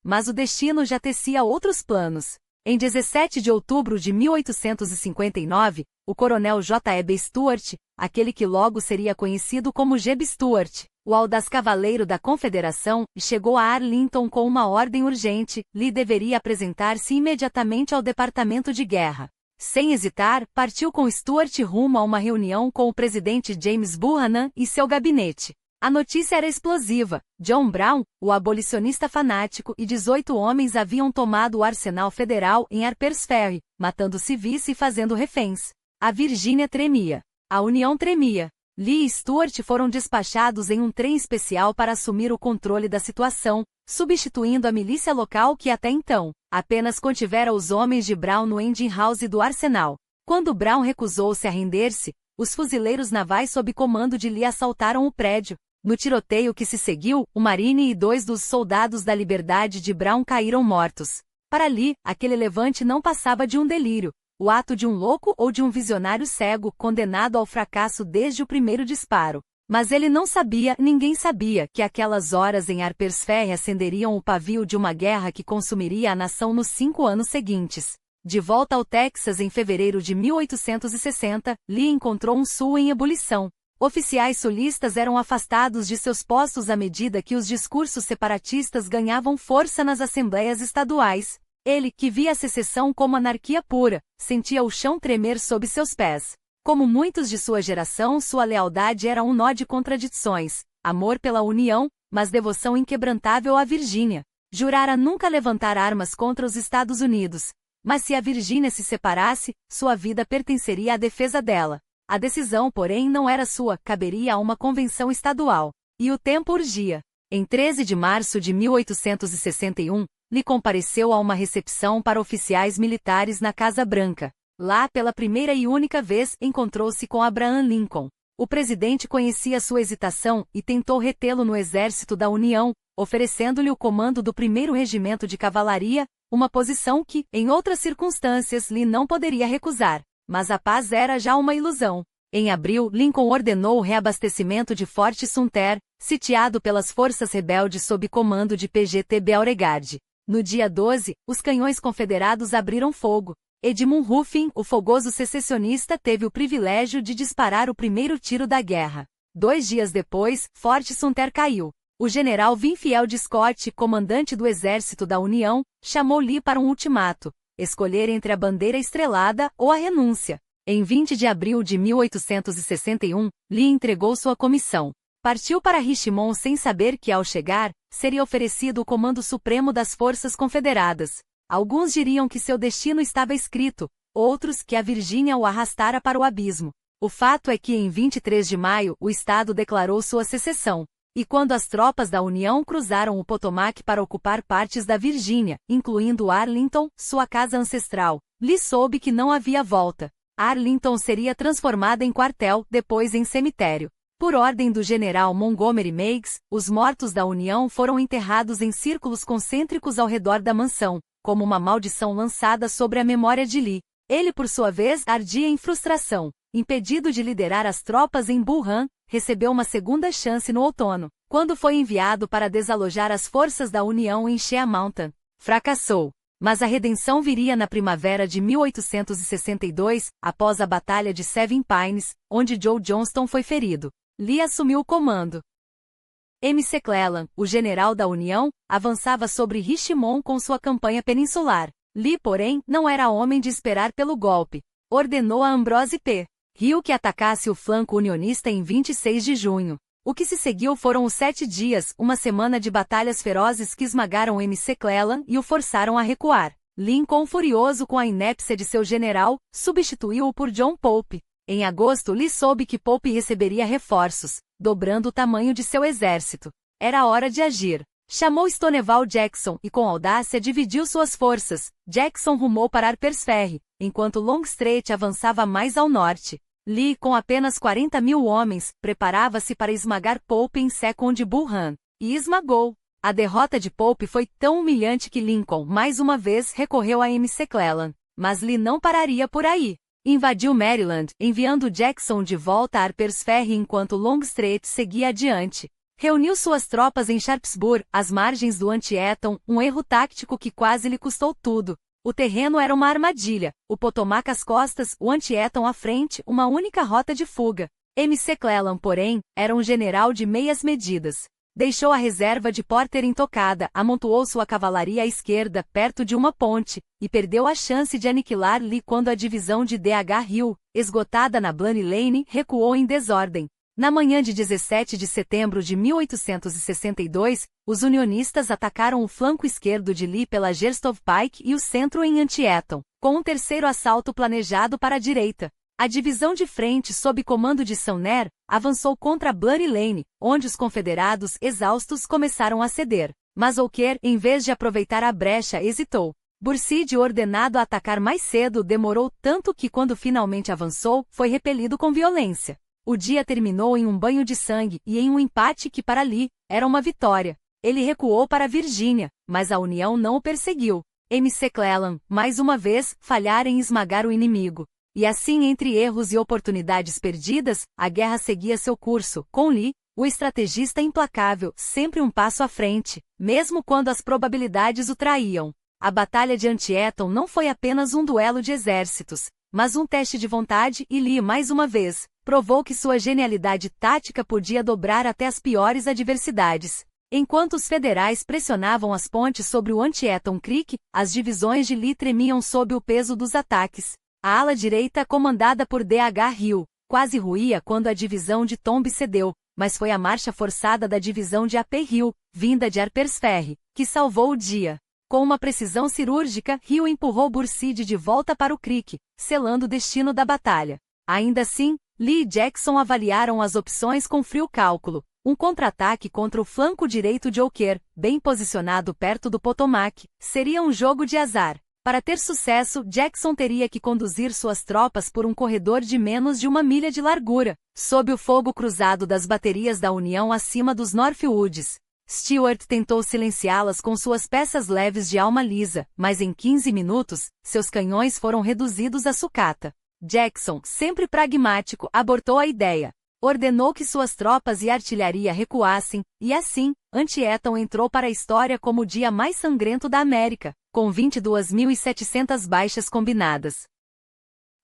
Mas o destino já tecia outros planos. Em 17 de outubro de 1859, o coronel J.E.B. Stuart, aquele que logo seria conhecido como Jeb Stuart, o audaz cavaleiro da Confederação, chegou a Arlington com uma ordem urgente. Lee deveria apresentar-se imediatamente ao Departamento de Guerra. Sem hesitar, partiu com Stuart rumo a uma reunião com o presidente James Buchanan e seu gabinete. A notícia era explosiva. John Brown, o abolicionista fanático, e 18 homens haviam tomado o arsenal federal em Harper's Ferry, matando civis e fazendo reféns. A Virgínia tremia. A União tremia. Lee e Stuart foram despachados em um trem especial para assumir o controle da situação, substituindo a milícia local que até então apenas contivera os homens de Brown no engine house do arsenal. Quando Brown recusou-se a render-se, os fuzileiros navais sob comando de Lee assaltaram o prédio. No tiroteio que se seguiu, o Marine e 2 dos soldados da liberdade de Brown caíram mortos. Para Lee, aquele levante não passava de um delírio, o ato de um louco ou de um visionário cego condenado ao fracasso desde o primeiro disparo. Mas ele não sabia, ninguém sabia, que aquelas horas em Harper's Ferry acenderiam o pavio de uma guerra que consumiria a nação nos 5 anos seguintes. De volta ao Texas em fevereiro de 1860, Lee encontrou um sul em ebulição. Oficiais sulistas eram afastados de seus postos à medida que os discursos separatistas ganhavam força nas assembleias estaduais. Ele, que via a secessão como anarquia pura, sentia o chão tremer sob seus pés. Como muitos de sua geração, sua lealdade era um nó de contradições, amor pela União, mas devoção inquebrantável à Virgínia. Jurara nunca levantar armas contra os Estados Unidos. Mas se a Virgínia se separasse, sua vida pertenceria à defesa dela. A decisão, porém, não era sua, caberia a uma convenção estadual. E o tempo urgia. Em 13 de março de 1861, Lee compareceu a uma recepção para oficiais militares na Casa Branca. Lá, pela primeira e única vez, encontrou-se com Abraham Lincoln. O presidente conhecia sua hesitação e tentou retê-lo no Exército da União, oferecendo-lhe o comando do 1º Regimento de Cavalaria, uma posição que, em outras circunstâncias, Lee não poderia recusar. Mas a paz era já uma ilusão. Em abril, Lincoln ordenou o reabastecimento de Fort Sumter, sitiado pelas forças rebeldes sob comando de P.G.T. Beauregard. No dia 12, os canhões confederados abriram fogo. Edmund Ruffin, o fogoso secessionista, teve o privilégio de disparar o primeiro tiro da guerra. 2 dias depois, Fort Sumter caiu. O general Winfield Scott, comandante do Exército da União, chamou Lee para um ultimato: escolher entre a bandeira estrelada ou a renúncia. Em 20 de abril de 1861, Lee entregou sua comissão. Partiu para Richmond sem saber que, ao chegar, seria oferecido o comando supremo das forças confederadas. Alguns diriam que seu destino estava escrito, outros que a Virgínia o arrastara para o abismo. O fato é que em 23 de maio o Estado declarou sua secessão. E quando as tropas da União cruzaram o Potomac para ocupar partes da Virgínia, incluindo Arlington, sua casa ancestral, Lee soube que não havia volta. Arlington seria transformada em quartel, depois em cemitério. Por ordem do general Montgomery Meigs, os mortos da União foram enterrados em círculos concêntricos ao redor da mansão, como uma maldição lançada sobre a memória de Lee. Ele, por sua vez, ardia em frustração. impedido de liderar as tropas em Bull Run, recebeu uma segunda chance no outono, quando foi enviado para desalojar as forças da União em Shea Mountain. Fracassou. Mas a redenção viria na primavera de 1862, após a Batalha de Seven Pines, onde Joe Johnston foi ferido. Lee assumiu o comando. McClellan, o general da União, avançava sobre Richmond com sua campanha peninsular. Lee, porém, não era homem de esperar pelo golpe. Ordenou a Ambrose P. Hill que atacasse o flanco unionista em 26 de junho. O que se seguiu foram os 7 dias, uma semana de batalhas ferozes que esmagaram McClellan e o forçaram a recuar. Lincoln, furioso com a inépcia de seu general, substituiu-o por John Pope. Em agosto, Lee soube que Pope receberia reforços, dobrando o tamanho de seu exército. Era hora de agir. Chamou Stonewall Jackson e com audácia dividiu suas forças. Jackson rumou para Harper's Ferry, enquanto Longstreet avançava mais ao norte. Lee, com apenas 40.000 homens, preparava-se para esmagar Pope em Second Bull Run. E esmagou. A derrota de Pope foi tão humilhante que Lincoln, mais uma vez, recorreu a McClellan. Mas Lee não pararia por aí. Invadiu Maryland, enviando Jackson de volta a Harper's Ferry enquanto Longstreet seguia adiante. Reuniu suas tropas em Sharpsburg, às margens do Antietam, um erro tático que quase lhe custou tudo. O terreno era uma armadilha, o Potomac às costas, o Antietam à frente, uma única rota de fuga. McClellan, porém, era um general de meias medidas. Deixou a reserva de Porter intocada, amontoou sua cavalaria à esquerda, perto de uma ponte, e perdeu a chance de aniquilar Lee quando a divisão de D.H. Hill, esgotada na Blaney Lane, recuou em desordem. Na manhã de 17 de setembro de 1862, os unionistas atacaram o flanco esquerdo de Lee pela Gerstov Pike e o centro em Antietam, com um terceiro assalto planejado para a direita. A divisão de frente sob comando de Sumner avançou contra Bloody Lane, onde os confederados, exaustos, começaram a ceder. Mas Hooker, em vez de aproveitar a brecha, hesitou. Burnside, ordenado a atacar mais cedo, demorou tanto que quando finalmente avançou, foi repelido com violência. O dia terminou em um banho de sangue e em um empate que para Lee era uma vitória. Ele recuou para a Virgínia, mas a União não o perseguiu. McClellan, mais uma vez, falhara em esmagar o inimigo. E assim, entre erros e oportunidades perdidas, a guerra seguia seu curso, com Lee, o estrategista implacável, sempre um passo à frente, mesmo quando as probabilidades o traíam. A Batalha de Antietam não foi apenas um duelo de exércitos, mas um teste de vontade e Lee, mais uma vez, provou que sua genialidade tática podia dobrar até as piores adversidades. Enquanto os federais pressionavam as pontes sobre o Antietam Creek, as divisões de Lee tremiam sob o peso dos ataques. A ala direita, comandada por D.H. Hill, quase ruía quando a divisão de Tomb cedeu, mas foi a marcha forçada da divisão de A.P. Hill, vinda de Harper's Ferry, que salvou o dia. Com uma precisão cirúrgica, Hill empurrou Burnside de volta para o Creek, selando o destino da batalha. Ainda assim, Lee e Jackson avaliaram as opções com frio cálculo. Um contra-ataque contra o flanco direito de Hooker, bem posicionado perto do Potomac, seria um jogo de azar. Para ter sucesso, Jackson teria que conduzir suas tropas por um corredor de menos de 1 milha de largura, sob o fogo cruzado das baterias da União acima dos Northwoods. Stewart tentou silenciá-las com suas peças leves de alma lisa, mas em 15 minutos, seus canhões foram reduzidos a sucata. Jackson, sempre pragmático, abortou a ideia. Ordenou que suas tropas e artilharia recuassem, e assim, Antietam entrou para a história como o dia mais sangrento da América, com 22.700 baixas combinadas.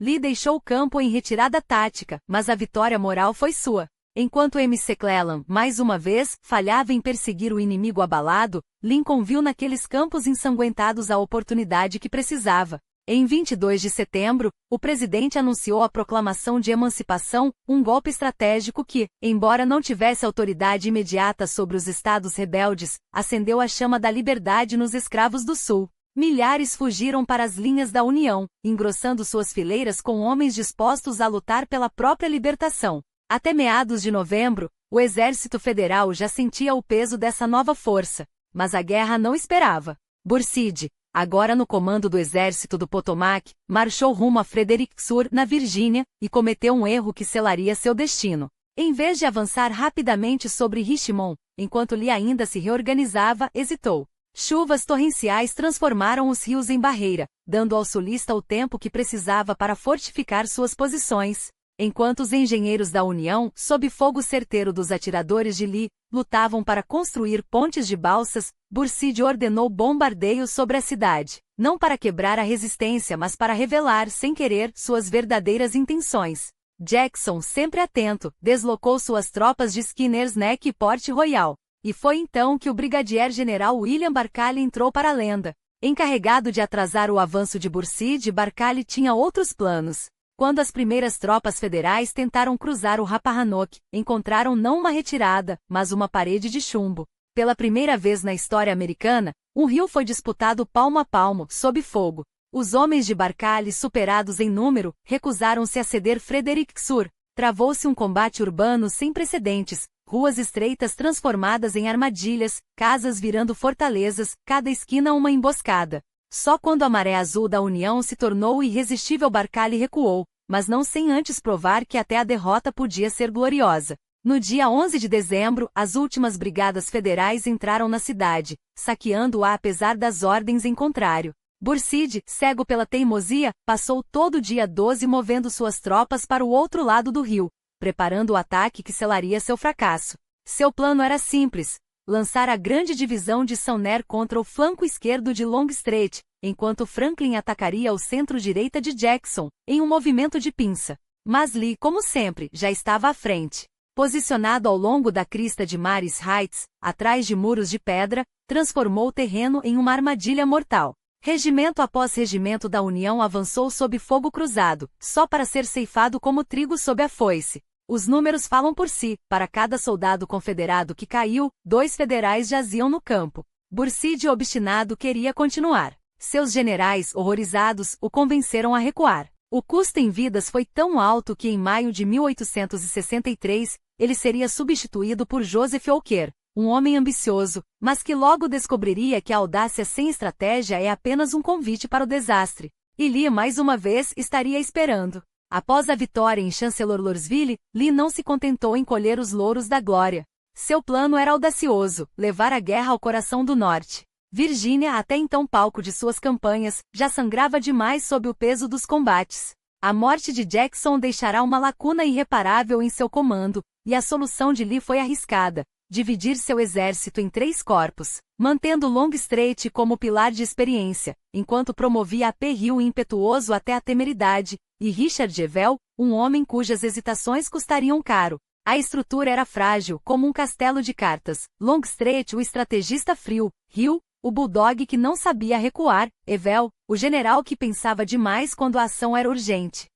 Lee deixou o campo em retirada tática, mas a vitória moral foi sua. Enquanto McClellan, mais uma vez, falhava em perseguir o inimigo abalado, Lincoln viu naqueles campos ensanguentados a oportunidade que precisava. Em 22 de setembro, o presidente anunciou a proclamação de emancipação, um golpe estratégico que, embora não tivesse autoridade imediata sobre os estados rebeldes, acendeu a chama da liberdade nos escravos do Sul. Milhares fugiram para as linhas da União, engrossando suas fileiras com homens dispostos a lutar pela própria libertação. Até meados de novembro, o exército federal já sentia o peso dessa nova força, mas a guerra não esperava. Burnside, agora no comando do exército do Potomac, marchou rumo a Fredericksburg, na Virgínia, e cometeu um erro que selaria seu destino. Em vez de avançar rapidamente sobre Richmond, enquanto Lee ainda se reorganizava, hesitou. Chuvas torrenciais transformaram os rios em barreira, dando ao sulista o tempo que precisava para fortificar suas posições. Enquanto os engenheiros da União, sob fogo certeiro dos atiradores de Lee, lutavam para construir pontes de balsas, Burnside ordenou bombardeios sobre a cidade, não para quebrar a resistência mas para revelar, sem querer, suas verdadeiras intenções. Jackson, sempre atento, deslocou suas tropas de Skinner's Neck e Port Royal. E foi então que o brigadier-general William Barclay entrou para a lenda. Encarregado de atrasar o avanço de Burnside, Barclay tinha outros planos. Quando as primeiras tropas federais tentaram cruzar o Rappahannock, encontraram não uma retirada, mas uma parede de chumbo. Pela primeira vez na história americana, um rio foi disputado palmo a palmo, sob fogo. Os homens de Barclay, superados em número, recusaram-se a ceder Fredericksburg. Travou-se um combate urbano sem precedentes, ruas estreitas transformadas em armadilhas, casas virando fortalezas, cada esquina uma emboscada. Só quando a maré azul da União se tornou irresistível Barclay recuou, mas não sem antes provar que até a derrota podia ser gloriosa. No dia 11 de dezembro, as últimas brigadas federais entraram na cidade, saqueando-a apesar das ordens em contrário. Burnside, cego pela teimosia, passou todo o dia 12 movendo suas tropas para o outro lado do rio, preparando o ataque que selaria seu fracasso. Seu plano era simples: lançar a grande divisão de Sumner contra o flanco esquerdo de Longstreet, enquanto Franklin atacaria o centro-direita de Jackson, em um movimento de pinça. Mas Lee, como sempre, já estava à frente. Posicionado ao longo da crista de Maris Heights, atrás de muros de pedra, transformou o terreno em uma armadilha mortal. Regimento após regimento da União avançou sob fogo cruzado, só para ser ceifado como trigo sob a foice. Os números falam por si: para cada soldado confederado que caiu, 2 federais jaziam no campo. Burnside, obstinado, queria continuar. Seus generais, horrorizados, o convenceram a recuar. O custo em vidas foi tão alto que em maio de 1863, ele seria substituído por Joseph Walker, um homem ambicioso, mas que logo descobriria que a audácia sem estratégia é apenas um convite para o desastre. E Lee, mais uma vez, estaria esperando. Após a vitória em Chancellorsville, Lee não se contentou em colher os louros da glória. Seu plano era audacioso: levar a guerra ao coração do norte. Virgínia, até então palco de suas campanhas, já sangrava demais sob o peso dos combates. A morte de Jackson deixará uma lacuna irreparável em seu comando, e a solução de Lee foi arriscada: dividir seu exército em 3 corpos, mantendo Longstreet como pilar de experiência, enquanto promovia a P. Hill impetuoso até a temeridade, e Richard Evel, um homem cujas hesitações custariam caro. A estrutura era frágil, como um castelo de cartas. Longstreet, o estrategista frio; Hill, o bulldog que não sabia recuar; Evel, o general que pensava demais quando a ação era urgente.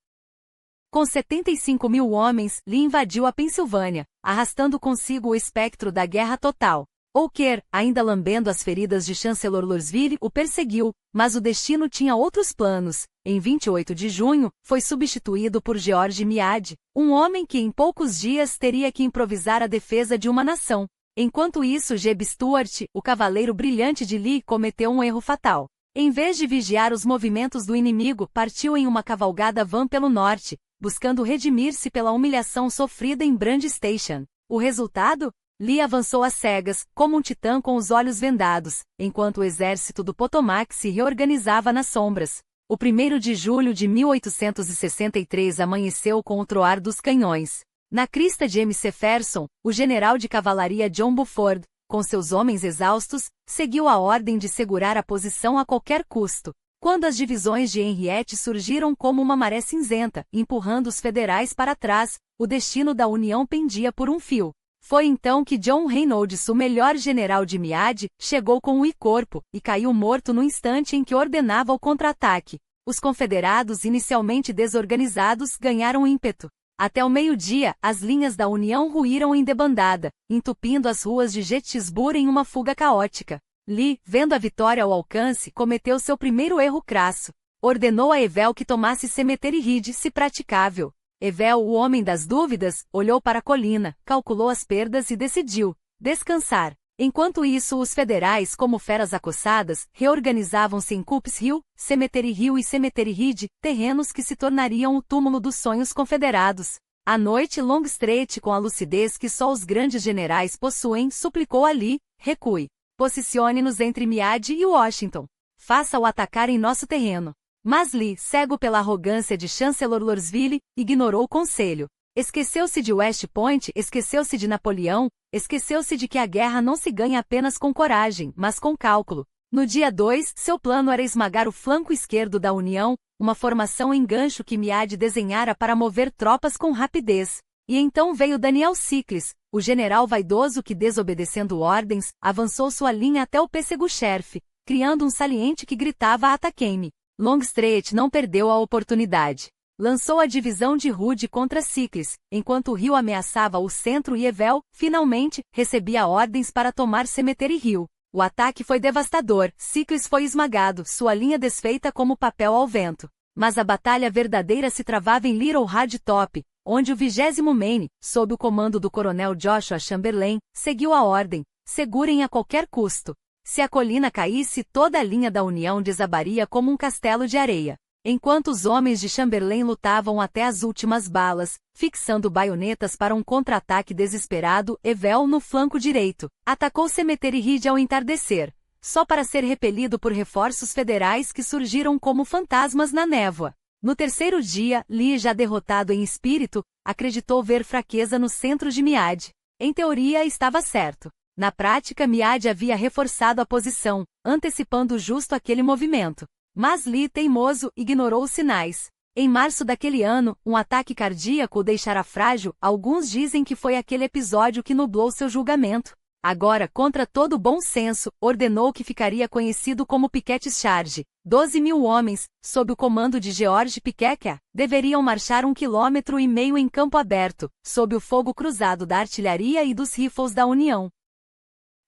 Com 75.000 homens, Lee invadiu a Pensilvânia, arrastando consigo o espectro da guerra total. Walker, ainda lambendo as feridas de Chancellorsville, o perseguiu, mas o destino tinha outros planos. Em 28 de junho, foi substituído por George Meade, um homem que em poucos dias teria que improvisar a defesa de uma nação. Enquanto isso, Jeb Stuart, o cavaleiro brilhante de Lee, cometeu um erro fatal. Em vez de vigiar os movimentos do inimigo, partiu em uma cavalgada vã pelo norte, buscando redimir-se pela humilhação sofrida em Brand Station. O resultado? Lee avançou às cegas, como um titã com os olhos vendados, enquanto o exército do Potomac se reorganizava nas sombras. O 1º de julho de 1863 amanheceu com o troar dos canhões. Na crista de McPherson, o general de cavalaria John Buford, com seus homens exaustos, seguiu a ordem de segurar a posição a qualquer custo. Quando as divisões de Henriette surgiram como uma maré cinzenta, empurrando os federais para trás, o destino da União pendia por um fio. Foi então que John Reynolds, o melhor general de Meade, chegou com o I-Corpo, e caiu morto no instante em que ordenava o contra-ataque. Os confederados, inicialmente desorganizados, ganharam ímpeto. Até o meio-dia, as linhas da União ruíram em debandada, entupindo as ruas de Gettysburg em uma fuga caótica. Lee, vendo a vitória ao alcance, cometeu seu primeiro erro crasso. Ordenou a Evel que tomasse Cemetery Ridge, se praticável. Evel, o homem das dúvidas, olhou para a colina, calculou as perdas e decidiu descansar. Enquanto isso, os federais, como feras acossadas, reorganizavam-se em Culp's Hill, Cemetery Hill e Cemetery Ridge, terrenos que se tornariam o túmulo dos sonhos confederados. À noite, Longstreet, com a lucidez que só os grandes generais possuem, suplicou a Lee: recue. Posicione-nos entre Meade e Washington. Faça-o atacar em nosso terreno. Mas Lee, cego pela arrogância de Chancellor Lorsville, ignorou o conselho. Esqueceu-se de West Point, esqueceu-se de Napoleão, esqueceu-se de que a guerra não se ganha apenas com coragem, mas com cálculo. No dia 2, seu plano era esmagar o flanco esquerdo da União, uma formação em gancho que Meade desenhara para mover tropas com rapidez. E então veio Daniel Sicles, o general vaidoso que, desobedecendo ordens, avançou sua linha até o pêssego Scherff, criando um saliente que gritava "Ataquem-me". Longstreet não perdeu a oportunidade. Lançou a divisão de Hood contra Sicles, enquanto o rio ameaçava o centro e Evel, finalmente, recebia ordens para tomar Cemetery Hill. O ataque foi devastador, Sicles foi esmagado, sua linha desfeita como papel ao vento. Mas a batalha verdadeira se travava em Little Hard Top, onde o 20º Maine, sob o comando do coronel Joshua Chamberlain, seguiu a ordem: segurem a qualquer custo. Se a colina caísse, toda a linha da União desabaria como um castelo de areia. Enquanto os homens de Chamberlain lutavam até as últimas balas, fixando baionetas para um contra-ataque desesperado, Evel, no flanco direito, atacou Cemetery Ridge ao entardecer, só para ser repelido por reforços federais que surgiram como fantasmas na névoa. No terceiro dia, Lee, já derrotado em espírito, acreditou ver fraqueza no centro de Meade. Em teoria, estava certo. Na prática, Meade havia reforçado a posição, antecipando justo aquele movimento. Mas Lee, teimoso, ignorou os sinais. Em março daquele ano, um ataque cardíaco o deixara frágil. Alguns dizem que foi aquele episódio que nublou seu julgamento. Agora, contra todo bom senso, ordenou que ficaria conhecido como Pickett's Charge. 12.000 homens, sob o comando de George Pickett, deveriam marchar 1,5 km em campo aberto, sob o fogo cruzado da artilharia e dos rifles da União.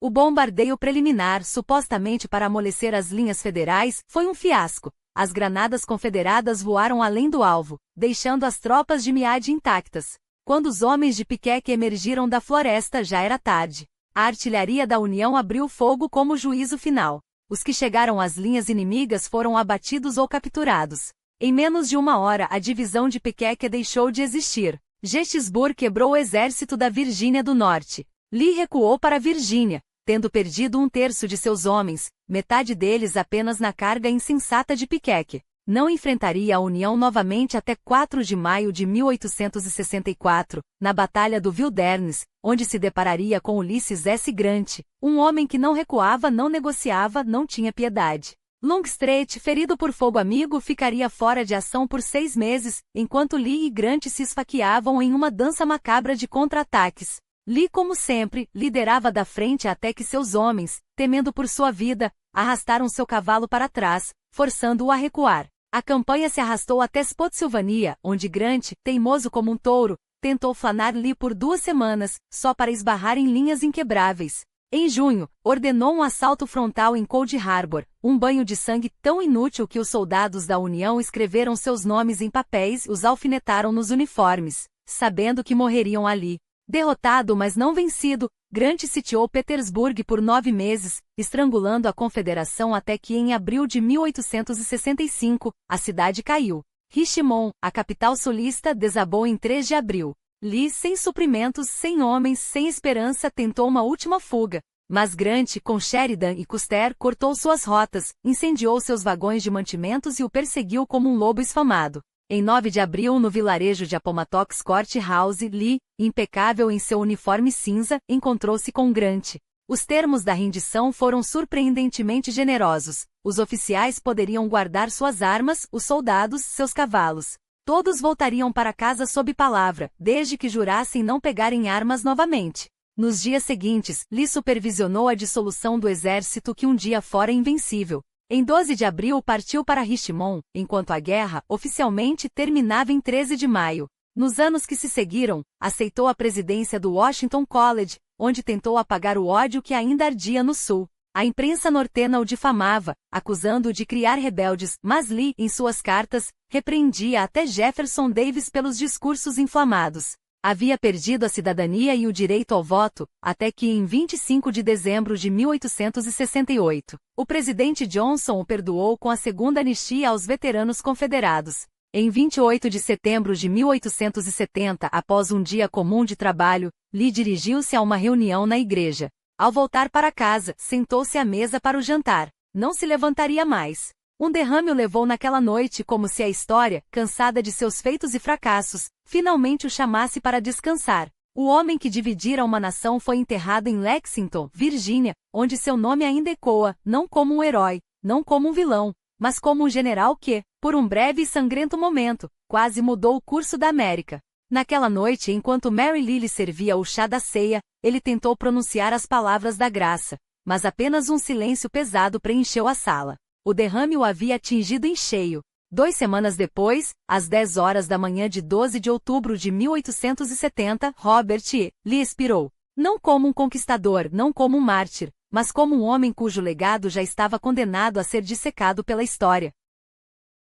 O bombardeio preliminar, supostamente para amolecer as linhas federais, foi um fiasco. As granadas confederadas voaram além do alvo, deixando as tropas de Meade intactas. Quando os homens de Pickett emergiram da floresta, já era tarde. A artilharia da União abriu fogo como juízo final. Os que chegaram às linhas inimigas foram abatidos ou capturados. Em menos de uma hora, a divisão de Pickett deixou de existir. Gettysburg quebrou o exército da Virgínia do Norte. Lee recuou para a Virgínia, tendo perdido 1/3 de seus homens, metade deles apenas na carga insensata de Pickett. Não enfrentaria a União novamente até 4 de maio de 1864, na Batalha do Wilderness, onde se depararia com Ulysses S. Grant, um homem que não recuava, não negociava, não tinha piedade. Longstreet, ferido por fogo amigo, ficaria fora de ação por 6 meses, enquanto Lee e Grant se esfaqueavam em uma dança macabra de contra-ataques. Lee, como sempre, liderava da frente até que seus homens, temendo por sua vida, arrastaram seu cavalo para trás, forçando-o a recuar. A campanha se arrastou até Spotsylvania, onde Grant, teimoso como um touro, tentou flanar Lee por 2 semanas, só para esbarrar em linhas inquebráveis. Em junho, ordenou um assalto frontal em Cold Harbor, um banho de sangue tão inútil que os soldados da União escreveram seus nomes em papéis e os alfinetaram nos uniformes, sabendo que morreriam ali. Derrotado, mas não vencido, Grant sitiou Petersburg por 9 meses, estrangulando a Confederação até que em abril de 1865, a cidade caiu. Richmond, a capital sulista, desabou em 3 de abril. Lee, sem suprimentos, sem homens, sem esperança, tentou uma última fuga. Mas Grant, com Sheridan e Custer, cortou suas rotas, incendiou seus vagões de mantimentos e o perseguiu como um lobo esfamado. Em 9 de abril, no vilarejo de Appomattox Court House, Lee, impecável em seu uniforme cinza, encontrou-se com Grant. Os termos da rendição foram surpreendentemente generosos. Os oficiais poderiam guardar suas armas, os soldados, seus cavalos. Todos voltariam para casa sob palavra, desde que jurassem não pegarem armas novamente. Nos dias seguintes, Lee supervisionou a dissolução do exército que um dia fora invencível. Em 12 de abril partiu para Richmond, enquanto a guerra, oficialmente, terminava em 13 de maio. Nos anos que se seguiram, aceitou a presidência do Washington College, onde tentou apagar o ódio que ainda ardia no Sul. A imprensa nortena o difamava, acusando-o de criar rebeldes, mas Lee, em suas cartas, repreendia até Jefferson Davis pelos discursos inflamados. Havia perdido a cidadania e o direito ao voto, até que em 25 de dezembro de 1868, o presidente Johnson o perdoou com a segunda anistia aos veteranos confederados. Em 28 de setembro de 1870, após um dia comum de trabalho, Lee dirigiu-se a uma reunião na igreja. Ao voltar para casa, sentou-se à mesa para o jantar. Não se levantaria mais. Um derrame o levou naquela noite como se a história, cansada de seus feitos e fracassos, finalmente o chamasse para descansar. O homem que dividira uma nação foi enterrado em Lexington, Virgínia, onde seu nome ainda ecoa, não como um herói, não como um vilão, mas como um general que, por um breve e sangrento momento, quase mudou o curso da América. Naquela noite, enquanto Mary Lily servia o chá da ceia, ele tentou pronunciar as palavras da graça, mas apenas um silêncio pesado preencheu a sala. O derrame o havia atingido em cheio. 2 semanas depois, às 10 horas da manhã de 12 de outubro de 1870, Robert E. Lee expirou. Não como um conquistador, não como um mártir, mas como um homem cujo legado já estava condenado a ser dissecado pela história.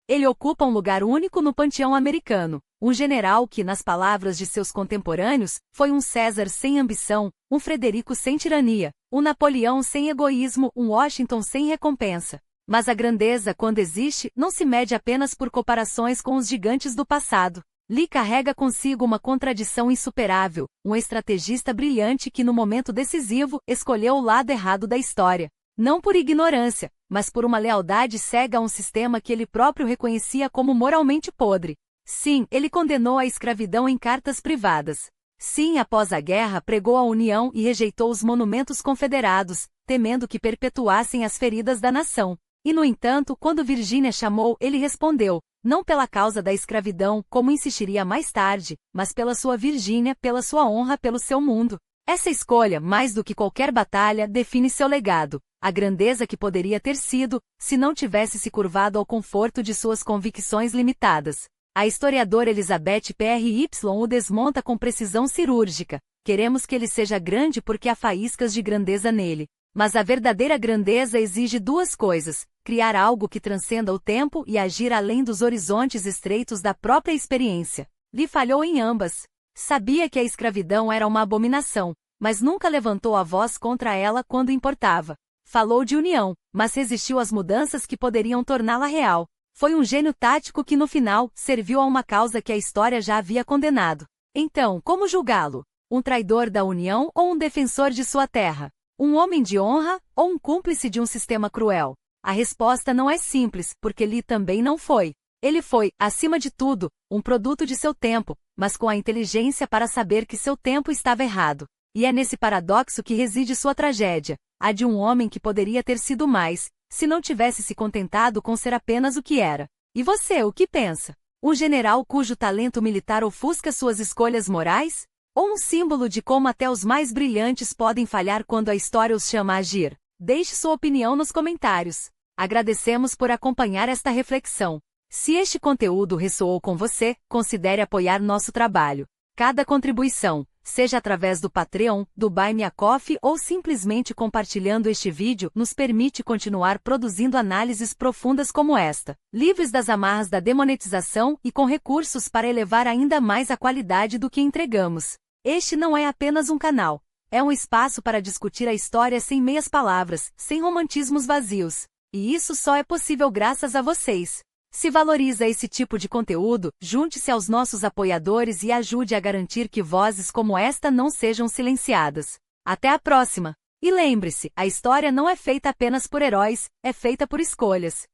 Ele ocupa um lugar único no panteão americano, um general que, nas palavras de seus contemporâneos, foi um César sem ambição, um Frederico sem tirania, um Napoleão sem egoísmo, um Washington sem recompensa. Mas a grandeza, quando existe, não se mede apenas por comparações com os gigantes do passado. Lee carrega consigo uma contradição insuperável, um estrategista brilhante que no momento decisivo escolheu o lado errado da história. Não por ignorância, mas por uma lealdade cega a um sistema que ele próprio reconhecia como moralmente podre. Sim, ele condenou a escravidão em cartas privadas. Sim, após a guerra pregou a união e rejeitou os monumentos confederados, temendo que perpetuassem as feridas da nação. E no entanto, quando Virgínia chamou, ele respondeu, não pela causa da escravidão, como insistiria mais tarde, mas pela sua Virgínia, pela sua honra, pelo seu mundo. Essa escolha, mais do que qualquer batalha, define seu legado, a grandeza que poderia ter sido, se não tivesse se curvado ao conforto de suas convicções limitadas. A historiadora Elizabeth Pry o desmonta com precisão cirúrgica. Queremos que ele seja grande porque há faíscas de grandeza nele. Mas a verdadeira grandeza exige 2 coisas: criar algo que transcenda o tempo e agir além dos horizontes estreitos da própria experiência. Lee falhou em ambas. Sabia que a escravidão era uma abominação, mas nunca levantou a voz contra ela quando importava. Falou de união, mas resistiu às mudanças que poderiam torná-la real. Foi um gênio tático que no final serviu a uma causa que a história já havia condenado. Então, como julgá-lo? Um traidor da união ou um defensor de sua terra? Um homem de honra, ou um cúmplice de um sistema cruel? A resposta não é simples, porque Lee também não foi. Ele foi, acima de tudo, um produto de seu tempo, mas com a inteligência para saber que seu tempo estava errado. E é nesse paradoxo que reside sua tragédia, a de um homem que poderia ter sido mais, se não tivesse se contentado com ser apenas o que era. E você, o que pensa? Um general cujo talento militar ofusca suas escolhas morais? Ou um símbolo de como até os mais brilhantes podem falhar quando a história os chama a agir? Deixe sua opinião nos comentários. Agradecemos por acompanhar esta reflexão. Se este conteúdo ressoou com você, considere apoiar nosso trabalho. Cada contribuição, seja através do Patreon, do Buy Me a Coffee ou simplesmente compartilhando este vídeo, nos permite continuar produzindo análises profundas como esta, livres das amarras da demonetização e com recursos para elevar ainda mais a qualidade do que entregamos. Este não é apenas um canal, é um espaço para discutir a história sem meias palavras, sem romantismos vazios. E isso só é possível graças a vocês. Se valoriza esse tipo de conteúdo, junte-se aos nossos apoiadores e ajude a garantir que vozes como esta não sejam silenciadas. Até a próxima! E lembre-se, a história não é feita apenas por heróis, é feita por escolhas.